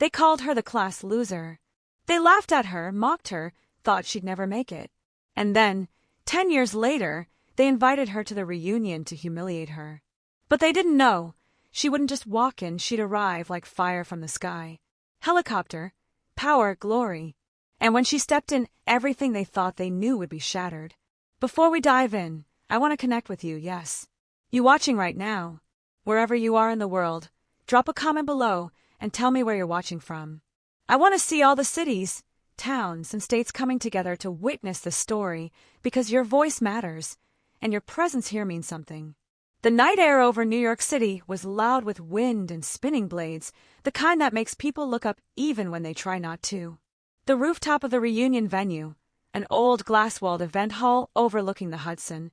They called her the class loser. They laughed at her, mocked her, thought she'd never make it. And then, 10 years later, they invited her to the reunion to humiliate her. But they didn't know. She wouldn't just walk in, she'd arrive like fire from the sky. Helicopter, power, glory. And when she stepped in, everything they thought they knew would be shattered. Before we dive in, I want to connect with you, yes. You watching right now. Wherever you are in the world, drop a comment below and tell me where you're watching from. I want to see all the cities, towns, and states coming together to witness this story because your voice matters and your presence here means something. The night air over New York City was loud with wind and spinning blades, the kind that makes people look up even when they try not to. The rooftop of the reunion venue, an old glass-walled event hall overlooking the Hudson,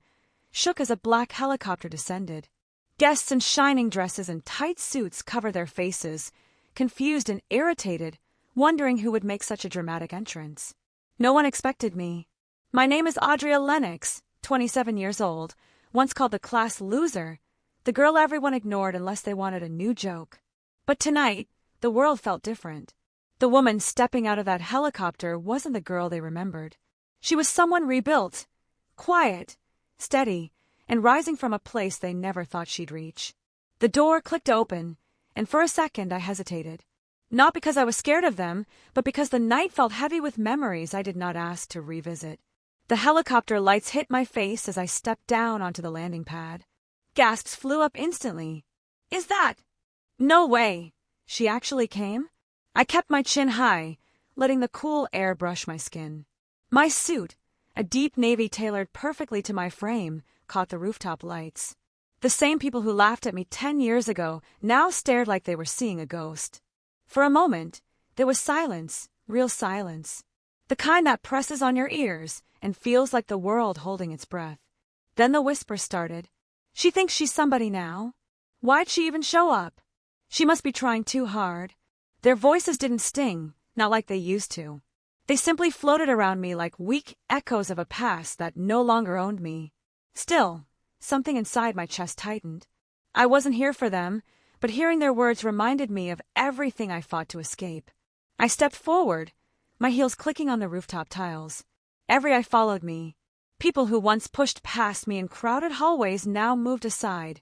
shook as a black helicopter descended. Guests in shining dresses and tight suits covered their faces, confused and irritated, wondering who would make such a dramatic entrance. No one expected me. My name is Audria Lennox, 27 years old, once called the class loser, the girl everyone ignored unless they wanted a new joke. But tonight, the world felt different. The woman stepping out of that helicopter wasn't the girl they remembered. She was someone rebuilt, quiet, steady, and rising from a place they never thought she'd reach. The door clicked open, and for a second I hesitated. Not because I was scared of them, but because the night felt heavy with memories I did not ask to revisit. The helicopter lights hit my face as I stepped down onto the landing pad. Gasps flew up instantly. Is that? No way. She actually came? I kept my chin high, letting the cool air brush my skin. My suit, a deep navy tailored perfectly to my frame, caught the rooftop lights. The same people who laughed at me 10 years ago now stared like they were seeing a ghost. For a moment, there was silence, real silence. The kind that presses on your ears and feels like the world holding its breath. Then the whisper started. She thinks she's somebody now. Why'd she even show up? She must be trying too hard. Their voices didn't sting, not like they used to. They simply floated around me like weak echoes of a past that no longer owned me. Still, something inside my chest tightened. I wasn't here for them, but hearing their words reminded me of everything I fought to escape. I stepped forward, my heels clicking on the rooftop tiles. Every eye followed me. People who once pushed past me in crowded hallways now moved aside,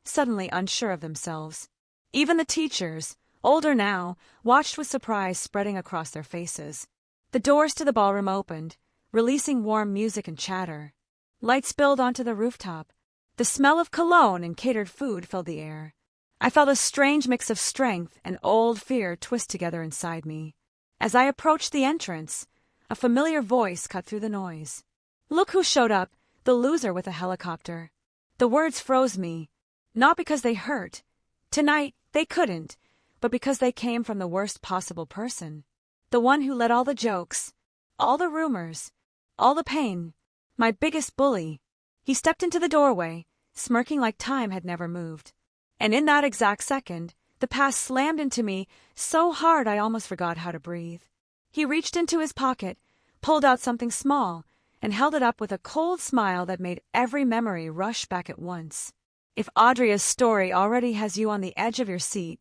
suddenly unsure of themselves. Even the teachers, older now, watched with surprise spreading across their faces. The doors to the ballroom opened, releasing warm music and chatter. Light spilled onto the rooftop. The smell of cologne and catered food filled the air. I felt a strange mix of strength and old fear twist together inside me. As I approached the entrance, a familiar voice cut through the noise. Look who showed up, the loser with a helicopter. The words froze me, not because they hurt. Tonight, they couldn't, but because they came from the worst possible person. The one who led all the jokes, all the rumors, all the pain. My biggest bully. He stepped into the doorway, smirking like time had never moved. And in that exact second, the past slammed into me so hard I almost forgot how to breathe. He reached into his pocket, pulled out something small, and held it up with a cold smile that made every memory rush back at once. If Audria's story already has you on the edge of your seat,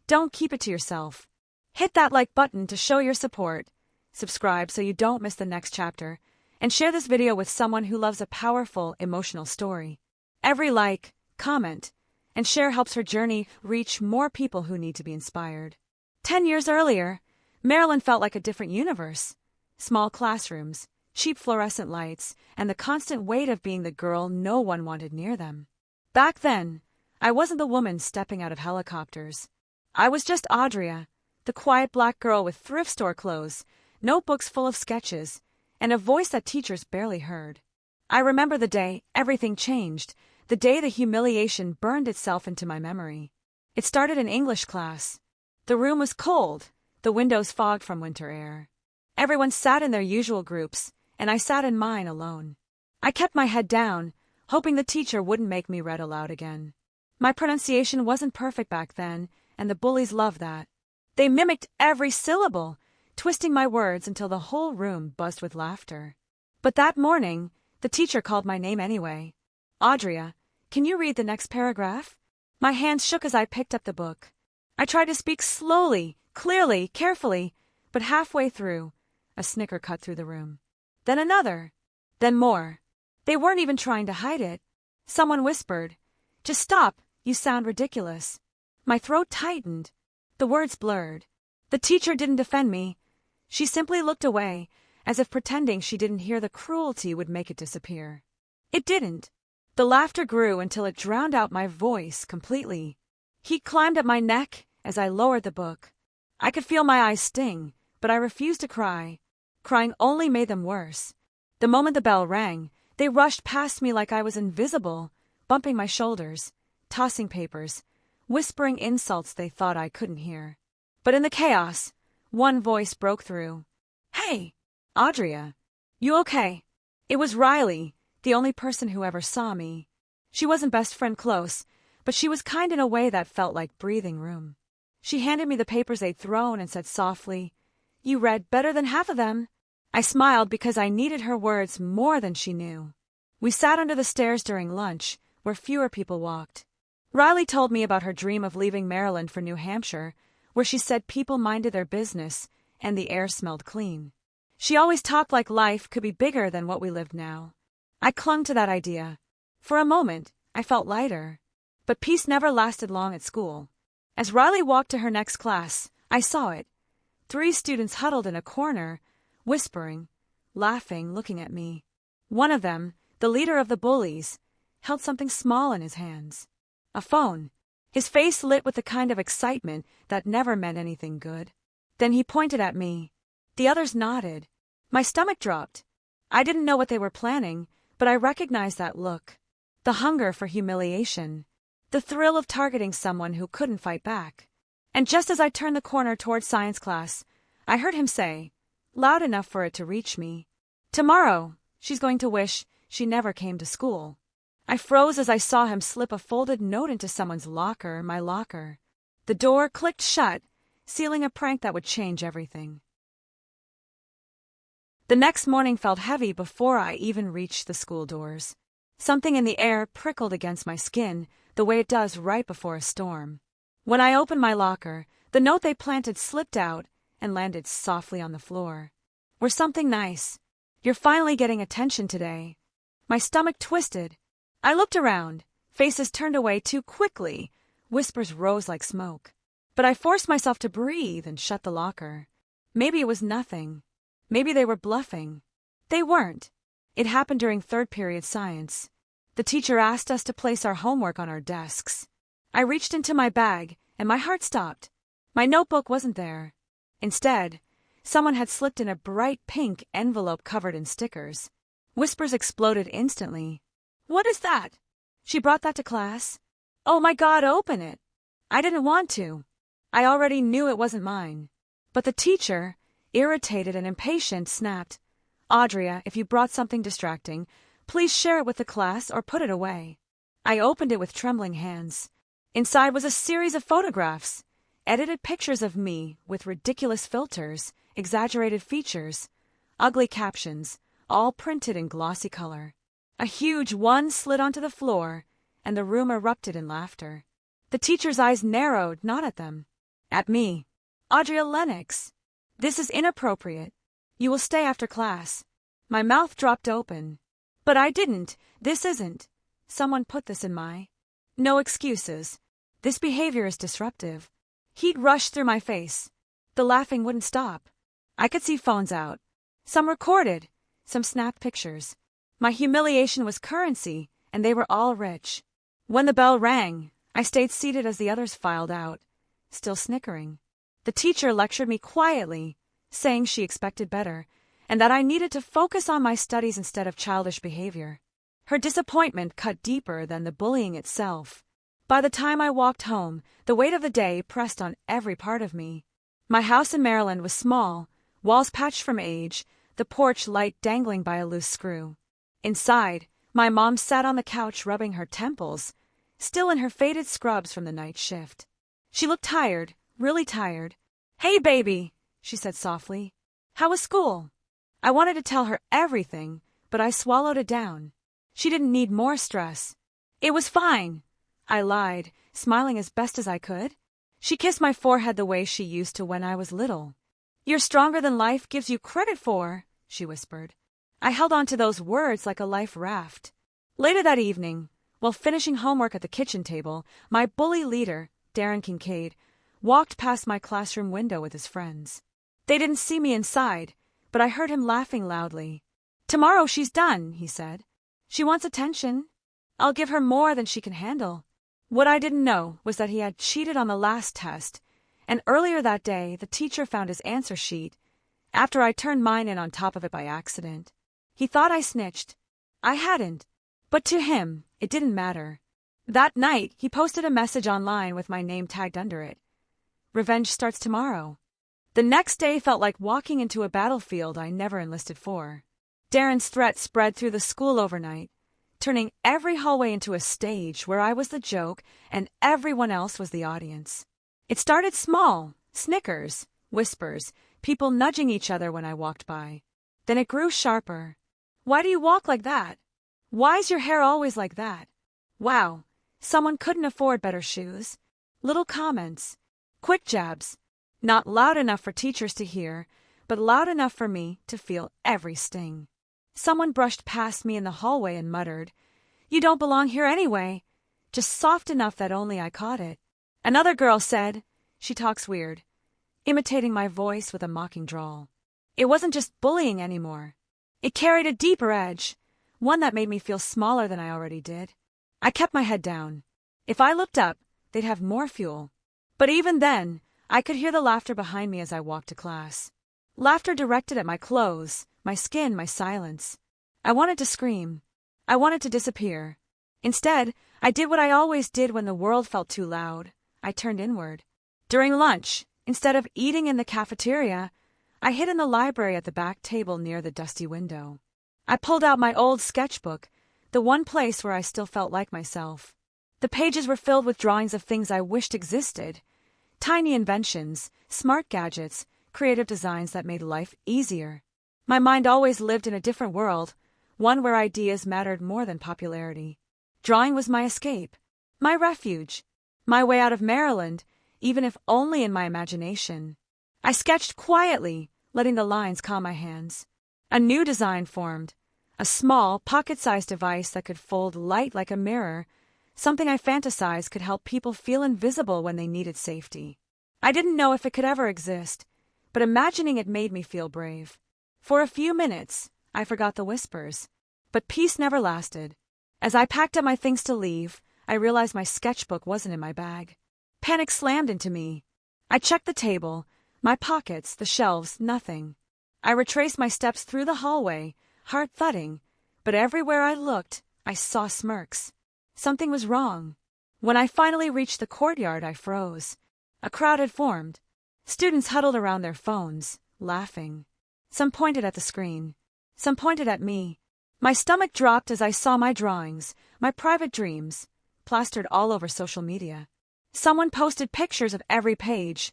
don't keep it to yourself. Hit that like button to show your support, subscribe so you don't miss the next chapter, and share this video with someone who loves a powerful, emotional story. Every like, comment, and share helps her journey reach more people who need to be inspired. 10 years earlier, Maryland felt like a different universe. Small classrooms, cheap fluorescent lights, and the constant weight of being the girl no one wanted near them. Back then, I wasn't the woman stepping out of helicopters. I was just Audria, the quiet black girl with thrift store clothes, notebooks full of sketches, and a voice that teachers barely heard. I remember the day everything changed, the day the humiliation burned itself into my memory. It started in English class. The room was cold, the windows fogged from winter air. Everyone sat in their usual groups, and I sat in mine alone. I kept my head down, hoping the teacher wouldn't make me read aloud again. My pronunciation wasn't perfect back then, and the bullies loved that. They mimicked every syllable, twisting my words until the whole room buzzed with laughter. But that morning, the teacher called my name anyway. Audria, can you read the next paragraph? My hands shook as I picked up the book. I tried to speak slowly, clearly, carefully, but halfway through, a snicker cut through the room. Then another. Then more. They weren't even trying to hide it. Someone whispered, "Just stop, you sound ridiculous." My throat tightened. The words blurred. The teacher didn't defend me. She simply looked away, as if pretending she didn't hear the cruelty would make it disappear. It didn't. The laughter grew until it drowned out my voice completely. Heat climbed up my neck as I lowered the book. I could feel my eyes sting, but I refused to cry. Crying only made them worse. The moment the bell rang, they rushed past me like I was invisible, bumping my shoulders, tossing papers, whispering insults they thought I couldn't hear. But in the chaos, one voice broke through. "Hey, Audria, you okay?" It was Riley, the only person who ever saw me. She wasn't best friend close, but she was kind in a way that felt like breathing room. She handed me the papers they'd thrown and said softly, "You read better than half of them." I smiled because I needed her words more than she knew. We sat under the stairs during lunch, where fewer people walked. Riley told me about her dream of leaving Maryland for New Hampshire, where she said people minded their business and the air smelled clean. She always talked like life could be bigger than what we lived now. I clung to that idea. For a moment, I felt lighter. But peace never lasted long at school. As Riley walked to her next class, I saw it. 3 students huddled in a corner, whispering, laughing, looking at me. One of them, the leader of the Bullies, held something small in his hands. A phone. His face lit with the kind of excitement that never meant anything good. Then he pointed at me. The others nodded. My stomach dropped. I didn't know what they were planning, but I recognized that look. The hunger for humiliation. The thrill of targeting someone who couldn't fight back. And just as I turned the corner toward science class, I heard him say, loud enough for it to reach me, "Tomorrow, she's going to wish she never came to school." I froze as I saw him slip a folded note into someone's locker, my locker. The door clicked shut, sealing a prank that would change everything. The next morning felt heavy before I even reached the school doors. Something in the air prickled against my skin, the way it does right before a storm. When I opened my locker, the note they planted slipped out and landed softly on the floor. "We're something nice. You're finally getting attention today." My stomach twisted. I looked around. Faces turned away too quickly. Whispers rose like smoke. But I forced myself to breathe and shut the locker. Maybe it was nothing. Maybe they were bluffing. They weren't. It happened during third period science. The teacher asked us to place our homework on our desks. I reached into my bag, and my heart stopped. My notebook wasn't there. Instead, someone had slipped in a bright pink envelope covered in stickers. Whispers exploded instantly. "What is that? She brought that to class? Oh my God, open it!" I didn't want to. I already knew it wasn't mine. But the teacher, irritated and impatient, snapped, "Audria, if you brought something distracting, please share it with the class or put it away." I opened it with trembling hands. Inside was a series of photographs, edited pictures of me with ridiculous filters, exaggerated features, ugly captions, all printed in glossy color. A huge one slid onto the floor, and the room erupted in laughter. The teacher's eyes narrowed, not at them. At me. "Audria Lennox, this is inappropriate. You will stay after class." My mouth dropped open. But I didn't. This isn't. Someone put this in my... No excuses. This behavior is disruptive. Heat rushed through my face. The laughing wouldn't stop. I could see phones out. Some recorded, some snapped pictures. My humiliation was currency, and they were all rich. When the bell rang, I stayed seated as the others filed out, still snickering. The teacher lectured me quietly, saying she expected better, and that I needed to focus on my studies instead of childish behavior. Her disappointment cut deeper than the bullying itself. By the time I walked home, the weight of the day pressed on every part of me. My house in Maryland was small, walls patched from age, the porch light dangling by a loose screw. Inside, my mom sat on the couch rubbing her temples, still in her faded scrubs from the night shift. She looked tired, really tired. "Hey, baby," she said softly. "How was school?" I wanted to tell her everything, but I swallowed it down. She didn't need more stress. "It was fine," I lied, smiling as best as I could. She kissed my forehead the way she used to when I was little. "You're stronger than life gives you credit for," she whispered. I held on to those words like a life raft. Later that evening, while finishing homework at the kitchen table, my bully leader, Darren Kincaid, walked past my classroom window with his friends. They didn't see me inside, but I heard him laughing loudly. "Tomorrow she's done," he said. "She wants attention. I'll give her more than she can handle." What I didn't know was that he had cheated on the last test, and earlier that day the teacher found his answer sheet after I turned mine in on top of it by accident. He thought I snitched. I hadn't, but to him, it didn't matter. That night, he posted a message online with my name tagged under it. "Revenge starts tomorrow." The next day felt like walking into a battlefield I never enlisted for. Darren's threat spread through the school overnight, turning every hallway into a stage where I was the joke and everyone else was the audience. It started small, snickers, whispers, people nudging each other when I walked by. Then it grew sharper. "Why do you walk like that? Why's your hair always like that? Wow, someone couldn't afford better shoes." Little comments, quick jabs, not loud enough for teachers to hear, but loud enough for me to feel every sting. Someone brushed past me in the hallway and muttered, "You don't belong here anyway," just soft enough that only I caught it. Another girl said, "She talks weird," imitating my voice with a mocking drawl. It wasn't just bullying anymore. It carried a deeper edge, one that made me feel smaller than I already did. I kept my head down. If I looked up, they'd have more fuel. But even then, I could hear the laughter behind me as I walked to class. Laughter directed at my clothes, my skin, my silence. I wanted to scream. I wanted to disappear. Instead, I did what I always did when the world felt too loud. I turned inward. During lunch, instead of eating in the cafeteria, I hid in the library at the back table near the dusty window. I pulled out my old sketchbook, the one place where I still felt like myself. The pages were filled with drawings of things I wished existed. Tiny inventions, smart gadgets, creative designs that made life easier. My mind always lived in a different world, one where ideas mattered more than popularity. Drawing was my escape, my refuge, my way out of Maryland, even if only in my imagination. I sketched quietly, letting the lines calm my hands. A new design formed, a small, pocket-sized device that could fold light like a mirror, something I fantasized could help people feel invisible when they needed safety. I didn't know if it could ever exist, but imagining it made me feel brave. For a few minutes, I forgot the whispers, but peace never lasted. As I packed up my things to leave, I realized my sketchbook wasn't in my bag. Panic slammed into me. I checked the table, my pockets, the shelves, nothing. I retraced my steps through the hallway, heart thudding, but everywhere I looked, I saw smirks. Something was wrong. When I finally reached the courtyard, I froze. A crowd had formed. Students huddled around their phones, laughing. Some pointed at the screen. Some pointed at me. My stomach dropped as I saw my drawings, my private dreams, plastered all over social media. Someone posted pictures of every page,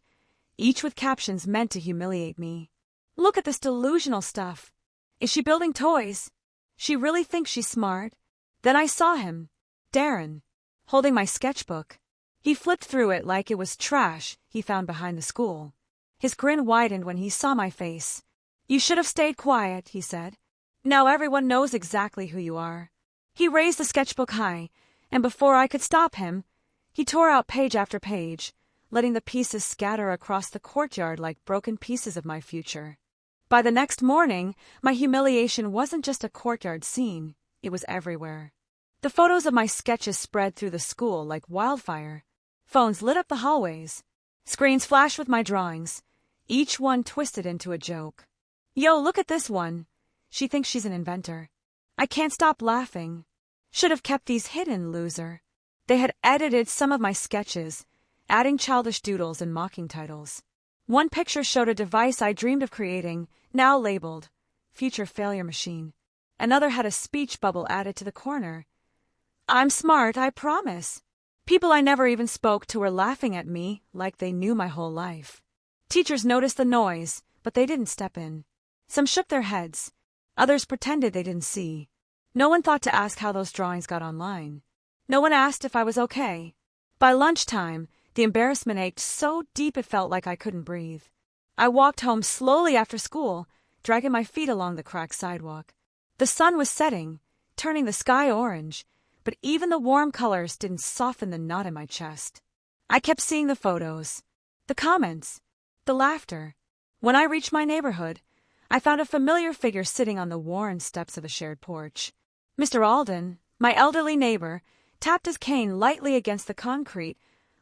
each with captions meant to humiliate me. "Look at this delusional stuff. Is she building toys? She really thinks she's smart?" Then I saw him, Darren, holding my sketchbook. He flipped through it like it was trash he found behind the school. His grin widened when he saw my face. "You should have stayed quiet," he said. "Now everyone knows exactly who you are." He raised the sketchbook high, and before I could stop him, he tore out page after page, letting the pieces scatter across the courtyard like broken pieces of my future. By the next morning, my humiliation wasn't just a courtyard scene, it was everywhere. The photos of my sketches spread through the school like wildfire. Phones lit up the hallways. Screens flashed with my drawings, each one twisted into a joke. "Yo, look at this one. She thinks she's an inventor." I can't stop laughing. "Should have kept these hidden, loser." They had edited some of my sketches, adding childish doodles and mocking titles. One picture showed a device I dreamed of creating, now labeled Future Failure Machine. Another had a speech bubble added to the corner. "I'm smart, I promise." People I never even spoke to were laughing at me like they knew my whole life. Teachers noticed the noise, but they didn't step in. Some shook their heads. Others pretended they didn't see. No one thought to ask how those drawings got online. No one asked if I was okay. By lunchtime, The embarrassment ached so deep it felt like I couldn't breathe. I walked home slowly after school, dragging my feet along the cracked sidewalk. The sun was setting, turning the sky orange, but even the warm colors didn't soften the knot in my chest. I kept seeing the photos, the comments, the laughter. When I reached my neighborhood, I found a familiar figure sitting on the worn steps of a shared porch. Mr. Alden, my elderly neighbor, tapped his cane lightly against the concrete,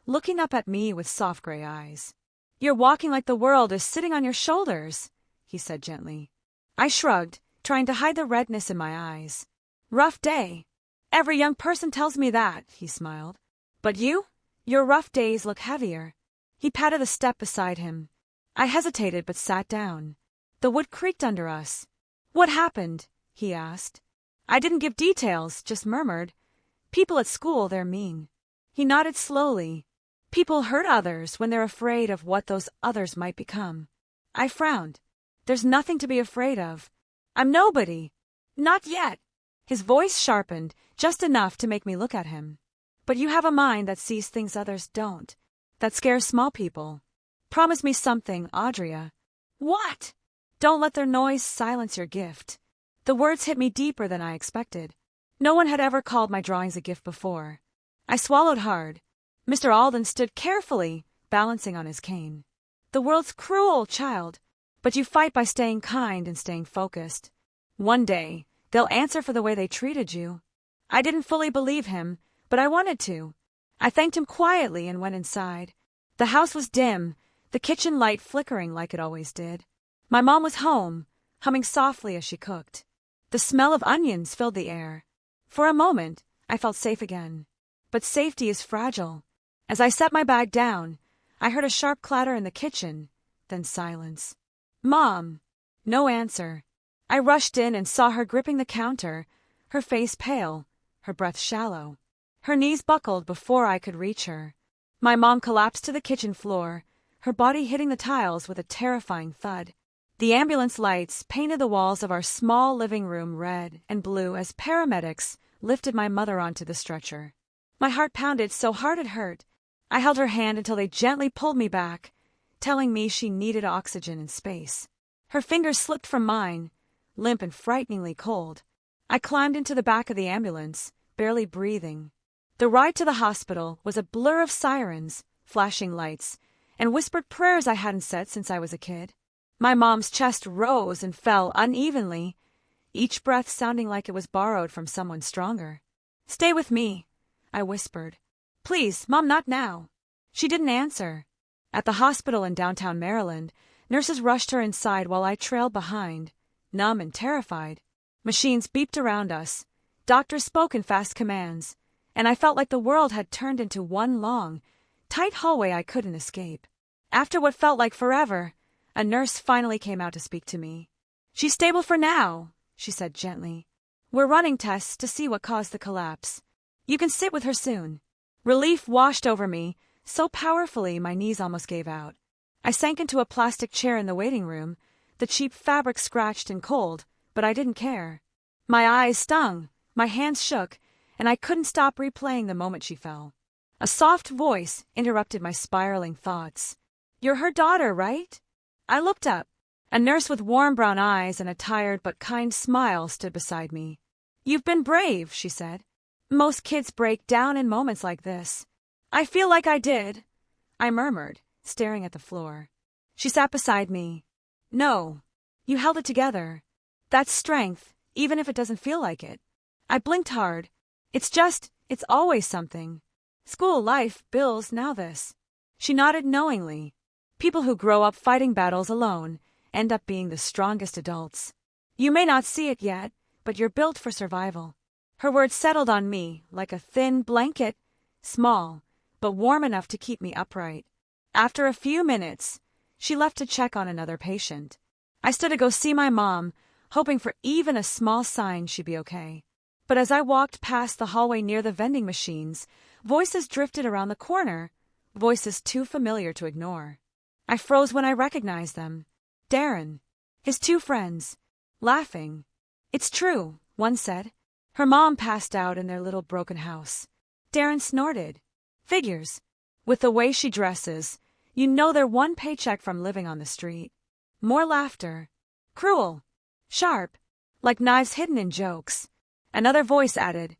looking up at me with soft gray eyes. "You're walking like the world is sitting on your shoulders," he said gently. I shrugged, trying to hide the redness in my eyes. "Rough day. Every young person tells me that," he smiled. "But your rough days look heavier." He patted the step beside him. I hesitated but sat down. The wood creaked under us. "What happened?" he asked. I didn't give details, just murmured, "People at school, they're mean." He nodded slowly. "People hurt others when they're afraid of what those others might become." I frowned. "There's nothing to be afraid of. I'm nobody." "Not yet." His voice sharpened, just enough to make me look at him. "But you have a mind that sees things others don't. That scares small people. Promise me something, Audria." "What?" "Don't let their noise silence your gift." The words hit me deeper than I expected. No one had ever called my drawings a gift before. I swallowed hard. Mr. Alden stood carefully, balancing on his cane. "The world's cruel, child, but you fight by staying kind and staying focused. One day, they'll answer for the way they treated you." I didn't fully believe him, but I wanted to. I thanked him quietly and went inside. The house was dim, the kitchen light flickering like it always did. My mom was home, humming softly as she cooked. The smell of onions filled the air. For a moment, I felt safe again. But safety is fragile. As I set my bag down, I heard a sharp clatter in the kitchen, then silence. "Mom!" No answer. I rushed in and saw her gripping the counter, her face pale, her breath shallow. Her knees buckled before I could reach her. My mom collapsed to the kitchen floor, her body hitting the tiles with a terrifying thud. The ambulance lights painted the walls of our small living room red and blue as paramedics lifted my mother onto the stretcher. My heart pounded so hard it hurt. I held her hand until they gently pulled me back, telling me she needed oxygen and space. Her fingers slipped from mine, limp and frighteningly cold. I climbed into the back of the ambulance, barely breathing. The ride to the hospital was a blur of sirens, flashing lights, and whispered prayers I hadn't said since I was a kid. My mom's chest rose and fell unevenly, each breath sounding like it was borrowed from someone stronger. "Stay with me," I whispered. "Please, Mom, not now." She didn't answer. At the hospital in downtown Maryland, nurses rushed her inside while I trailed behind, numb and terrified. Machines beeped around us. Doctors spoke in fast commands, and I felt like the world had turned into one long, tight hallway I couldn't escape. After what felt like forever, a nurse finally came out to speak to me. "She's stable for now," she said gently. "We're running tests to see what caused the collapse. You can sit with her soon." Relief washed over me, so powerfully my knees almost gave out. I sank into a plastic chair in the waiting room, the cheap fabric scratched and cold, but I didn't care. My eyes stung, my hands shook, and I couldn't stop replaying the moment she fell. A soft voice interrupted my spiraling thoughts. "You're her daughter, right?" I looked up. A nurse with warm brown eyes and a tired but kind smile stood beside me. "You've been brave," she said. "Most kids break down in moments like this." "I feel like I did," I murmured, staring at the floor. She sat beside me. "No, you held it together. That's strength, even if it doesn't feel like it." I blinked hard. It's always something. School, life, bills, now this." She nodded knowingly. People who grow up fighting battles alone end up being the strongest adults. "You may not see it yet, but you're built for survival." Her words settled on me like a thin blanket, small, but warm enough to keep me upright. After a few minutes, she left to check on another patient. I stood to go see my mom, hoping for even a small sign she'd be okay. But as I walked past the hallway near the vending machines, voices drifted around the corner, voices too familiar to ignore. I froze when I recognized them. Darren, his two friends, laughing. "It's true," one said. Her mom passed out in their little broken house. Darren snorted. "Figures. With the way she dresses, you know they're one paycheck from living on the street. More laughter. Cruel. Sharp. Like knives hidden in jokes. Another voice added,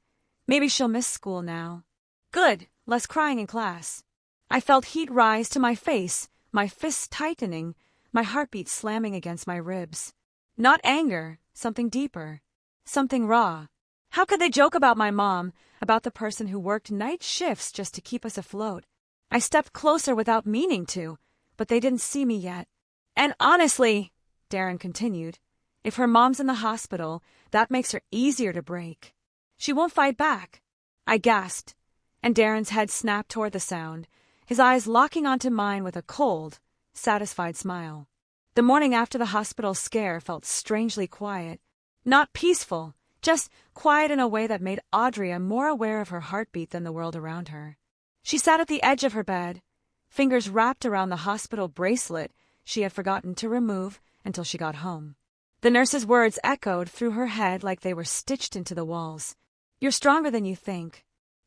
maybe she'll miss school now. Good, less crying in class. I felt heat rise to my face, my fists tightening, my heartbeat slamming against my ribs. Not anger, something deeper. Something raw. How could they joke about my mom, about the person who worked night shifts just to keep us afloat? I stepped closer without meaning to, but they didn't see me yet. And honestly, Darren continued, if her mom's in the hospital, that makes her easier to break. She won't fight back. I gasped, and Darren's head snapped toward the sound, his eyes locking onto mine with a cold, satisfied smile. The morning after the hospital scare felt strangely quiet. Not peaceful, just quiet in a way that made Audrey more aware of her heartbeat than the world around her. She sat at the edge of her bed, fingers wrapped around the hospital bracelet she had forgotten to remove until she got home. The nurse's words echoed through her head like they were stitched into the walls. You're stronger than you think.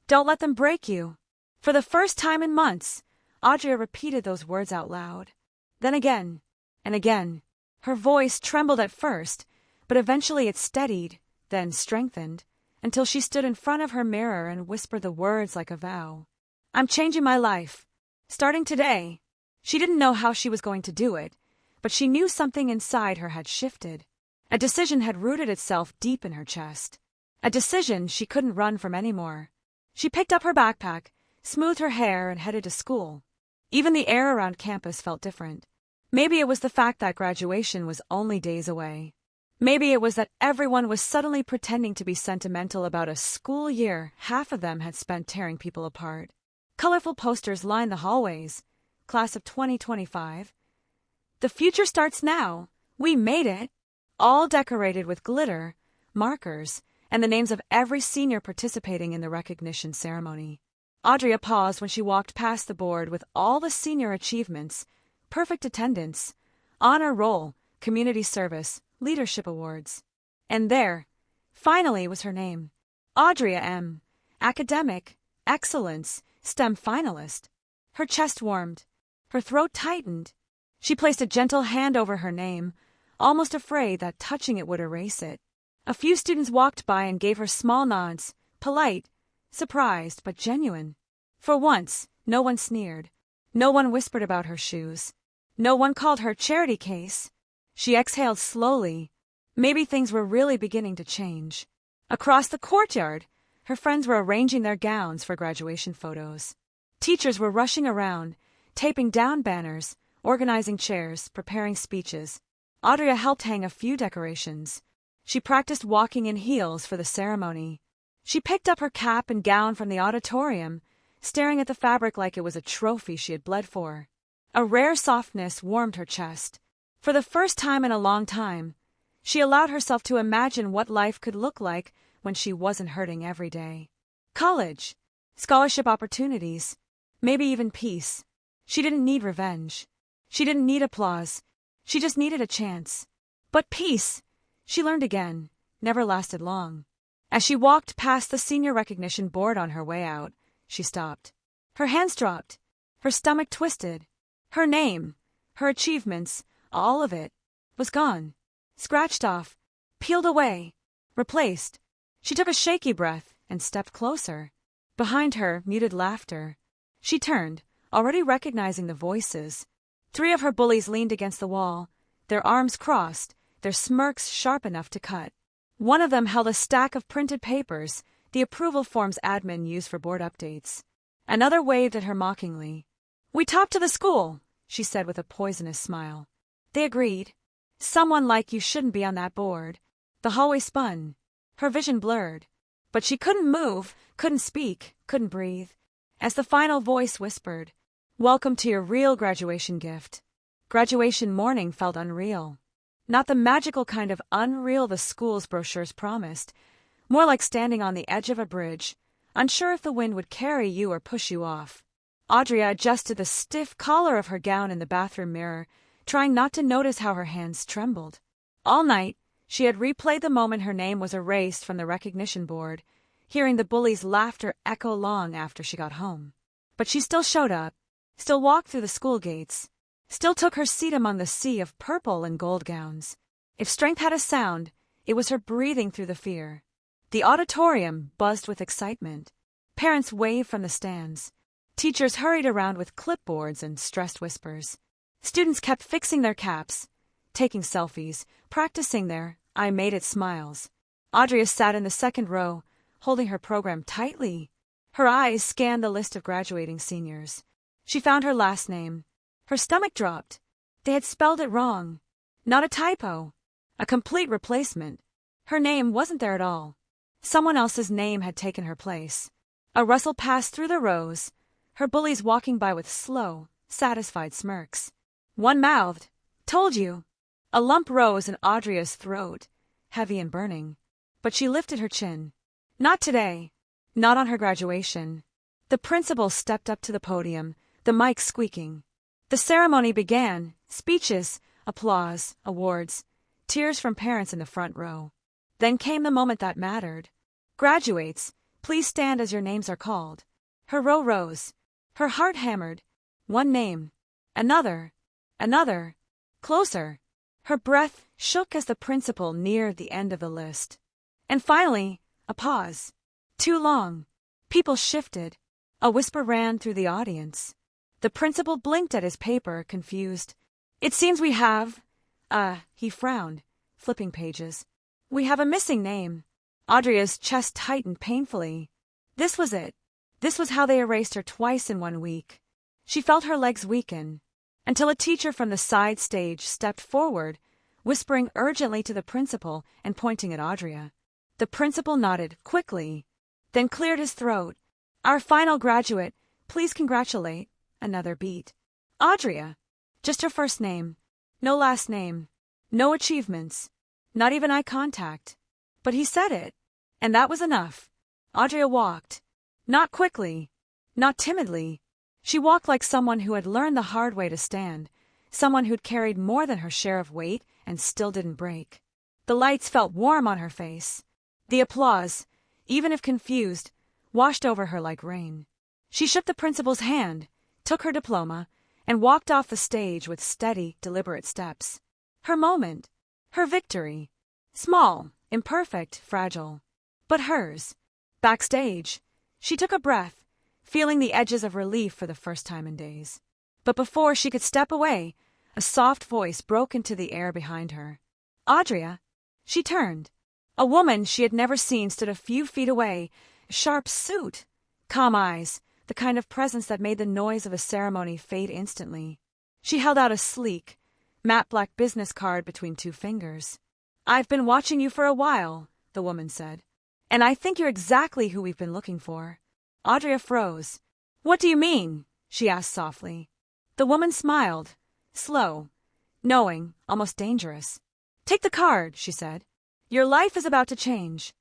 Don't let them break you. For the first time in months, Audrey repeated those words out loud. Then again, and again. Her voice trembled at first, but eventually it steadied, then strengthened, until she stood in front of her mirror and whispered the words like a vow. I'm changing my life. Starting today. She didn't know how she was going to do it, but she knew something inside her had shifted. A decision had rooted itself deep in her chest. A decision she couldn't run from anymore. She picked up her backpack, smoothed her hair, and headed to school. Even the air around campus felt different. Maybe it was the fact that graduation was only days away. Maybe it was that everyone was suddenly pretending to be sentimental about a school year half of them had spent tearing people apart. Colorful posters lined the hallways. Class of 2025. The future starts now. We made it. All decorated with glitter, markers, and the names of every senior participating in the recognition ceremony. Audrey paused when she walked past the board with all the senior achievements, perfect attendance, honor roll, community service, leadership awards. And there, finally, was her name. Audrey M. Academic, excellence, STEM finalist. Her chest warmed. Her throat tightened. She placed a gentle hand over her name, almost afraid that touching it would erase it. A few students walked by and gave her small nods, polite, surprised, but genuine. For once, no one sneered. No one whispered about her shoes. No one called her charity case. She exhaled slowly. Maybe things were really beginning to change. Across the courtyard, her friends were arranging their gowns for graduation photos. Teachers were rushing around, taping down banners, organizing chairs, preparing speeches. Audrey helped hang a few decorations. She practiced walking in heels for the ceremony. She picked up her cap and gown from the auditorium, staring at the fabric like it was a trophy she had bled for. A rare softness warmed her chest. For the first time in a long time, she allowed herself to imagine what life could look like when she wasn't hurting every day. College, scholarship opportunities, maybe even peace. She didn't need revenge. She didn't need applause. She just needed a chance. But peace, she learned again, never lasted long. As she walked past the senior recognition board on her way out, she stopped. Her hands dropped. Her stomach twisted. Her name, her achievements, all of it, was gone. Scratched off, peeled away, replaced. She took a shaky breath and stepped closer. Behind her, muted laughter. She turned, already recognizing the voices. 3 of her bullies leaned against the wall, their arms crossed, their smirks sharp enough to cut. One of them held a stack of printed papers, the approval forms admin used for board updates. Another waved at her mockingly. We talked to the school, she said with a poisonous smile. They agreed. Someone like you shouldn't be on that board. The hallway spun. Her vision blurred. But she couldn't move, couldn't speak, couldn't breathe. As the final voice whispered, welcome to your real graduation gift. Graduation morning felt unreal. Not the magical kind of unreal the school's brochures promised. More like standing on the edge of a bridge, unsure if the wind would carry you or push you off. Audrey adjusted the stiff collar of her gown in the bathroom mirror, trying not to notice how her hands trembled. All night, she had replayed the moment her name was erased from the recognition board, hearing the bullies' laughter echo long after she got home. But she still showed up, still walked through the school gates, still took her seat among the sea of purple and gold gowns. If strength had a sound, it was her breathing through the fear. The auditorium buzzed with excitement. Parents waved from the stands. Teachers hurried around with clipboards and stressed whispers. Students kept fixing their caps, taking selfies, practicing their "I made it" smiles. Audrey sat in the second row, holding her program tightly. Her eyes scanned the list of graduating seniors. She found her last name. Her stomach dropped. They had spelled it wrong. Not a typo. A complete replacement. Her name wasn't there at all. Someone else's name had taken her place. A rustle passed through the rows, her bullies walking by with slow, satisfied smirks. One mouthed, "Told you." A lump rose in Audrey's throat, heavy and burning. But she lifted her chin. Not today. Not on her graduation. The principal stepped up to the podium, the mic squeaking. The ceremony began, speeches, applause, awards, tears from parents in the front row. Then came the moment that mattered. "Graduates, please stand as your names are called." Her row rose. Her heart hammered. One name. Another. Another. Closer. Her breath shook as the principal neared the end of the list. And finally, a pause. Too long. People shifted. A whisper ran through the audience. The principal blinked at his paper, confused. "It seems we have..." He frowned, flipping pages. "We have a missing name." Audrey's chest tightened painfully. This was it. This was how they erased her twice in 1 week. She felt her legs weaken, until a teacher from the side stage stepped forward, whispering urgently to the principal and pointing at Audrey. The principal nodded quickly, then cleared his throat. "Our final graduate, please congratulate." Another beat. Audrey. Just her first name. No last name. No achievements. Not even eye contact. But he said it, and that was enough. Audrey walked. Not quickly. Not timidly. She walked like someone who had learned the hard way to stand, someone who'd carried more than her share of weight and still didn't break. The lights felt warm on her face. The applause, even if confused, washed over her like rain. She shook the principal's hand, took her diploma, and walked off the stage with steady, deliberate steps. Her moment. Her victory. Small, imperfect, fragile. But hers. Backstage, she took a breath, feeling the edges of relief for the first time in days. But before she could step away, a soft voice broke into the air behind her. "Audrey." She turned. A woman she had never seen stood a few feet away, sharp suit, calm eyes, the kind of presence that made the noise of a ceremony fade instantly. She held out a sleek, matte black business card between 2 fingers. "I've been watching you for a while," the woman said. "And I think you're exactly who we've been looking for." Audrey froze. "What do you mean?" she asked softly. The woman smiled, slow, knowing, almost dangerous. "Take the card," she said. "Your life is about to change."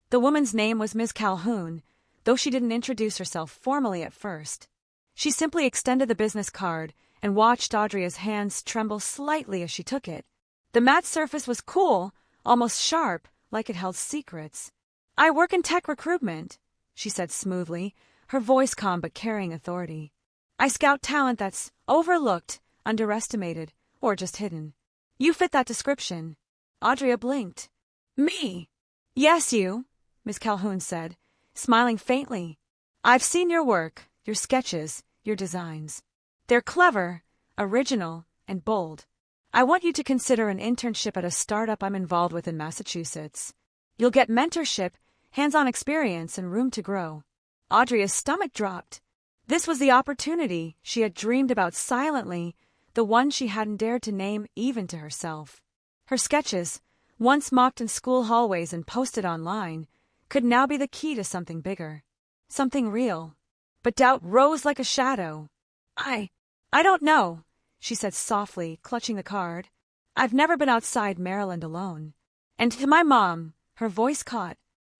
The woman's name was Ms. Calhoun, though she didn't introduce herself formally at first. She simply extended the business card and watched Audrey's hands tremble slightly as she took it. The matte surface was cool, almost sharp, like it held secrets. "I work in tech recruitment," she said smoothly, her voice calm but carrying authority. "I scout talent that's overlooked, underestimated, or just hidden. You fit that description." Audrey blinked. "Me?" "Yes, you," Miss Calhoun said, smiling faintly. "I've seen your work, your sketches, your designs. They're clever, original, and bold. I want you to consider an internship at a startup I'm involved with in Massachusetts. You'll get mentorship, hands-on experience, and room to grow." Audrey's stomach dropped. This was the opportunity she had dreamed about silently, the one she hadn't dared to name even to herself. Her sketches, once mocked in school hallways and posted online, could now be the key to something bigger, something real. But doubt rose like a shadow. I don't know," she said softly, clutching the card. "I've never been outside Maryland alone." And to my mom, her voice caught.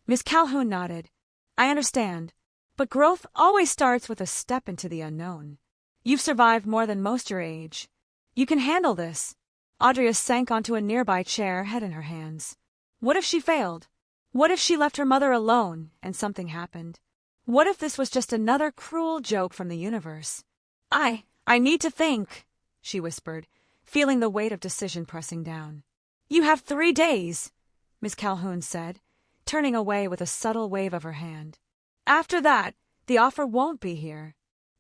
Miss Calhoun nodded. "I understand. But growth always starts with a step into the unknown. You've survived more than most your age. You can handle this." Audrey sank onto a nearby chair, head in her hands. What if she failed? What if she left her mother alone and something happened? What if this was just another cruel joke from the universe? I need to think, she whispered, feeling the weight of decision pressing down. You have 3 days, Miss Calhoun said, turning away with a subtle wave of her hand. After that, the offer won't be here.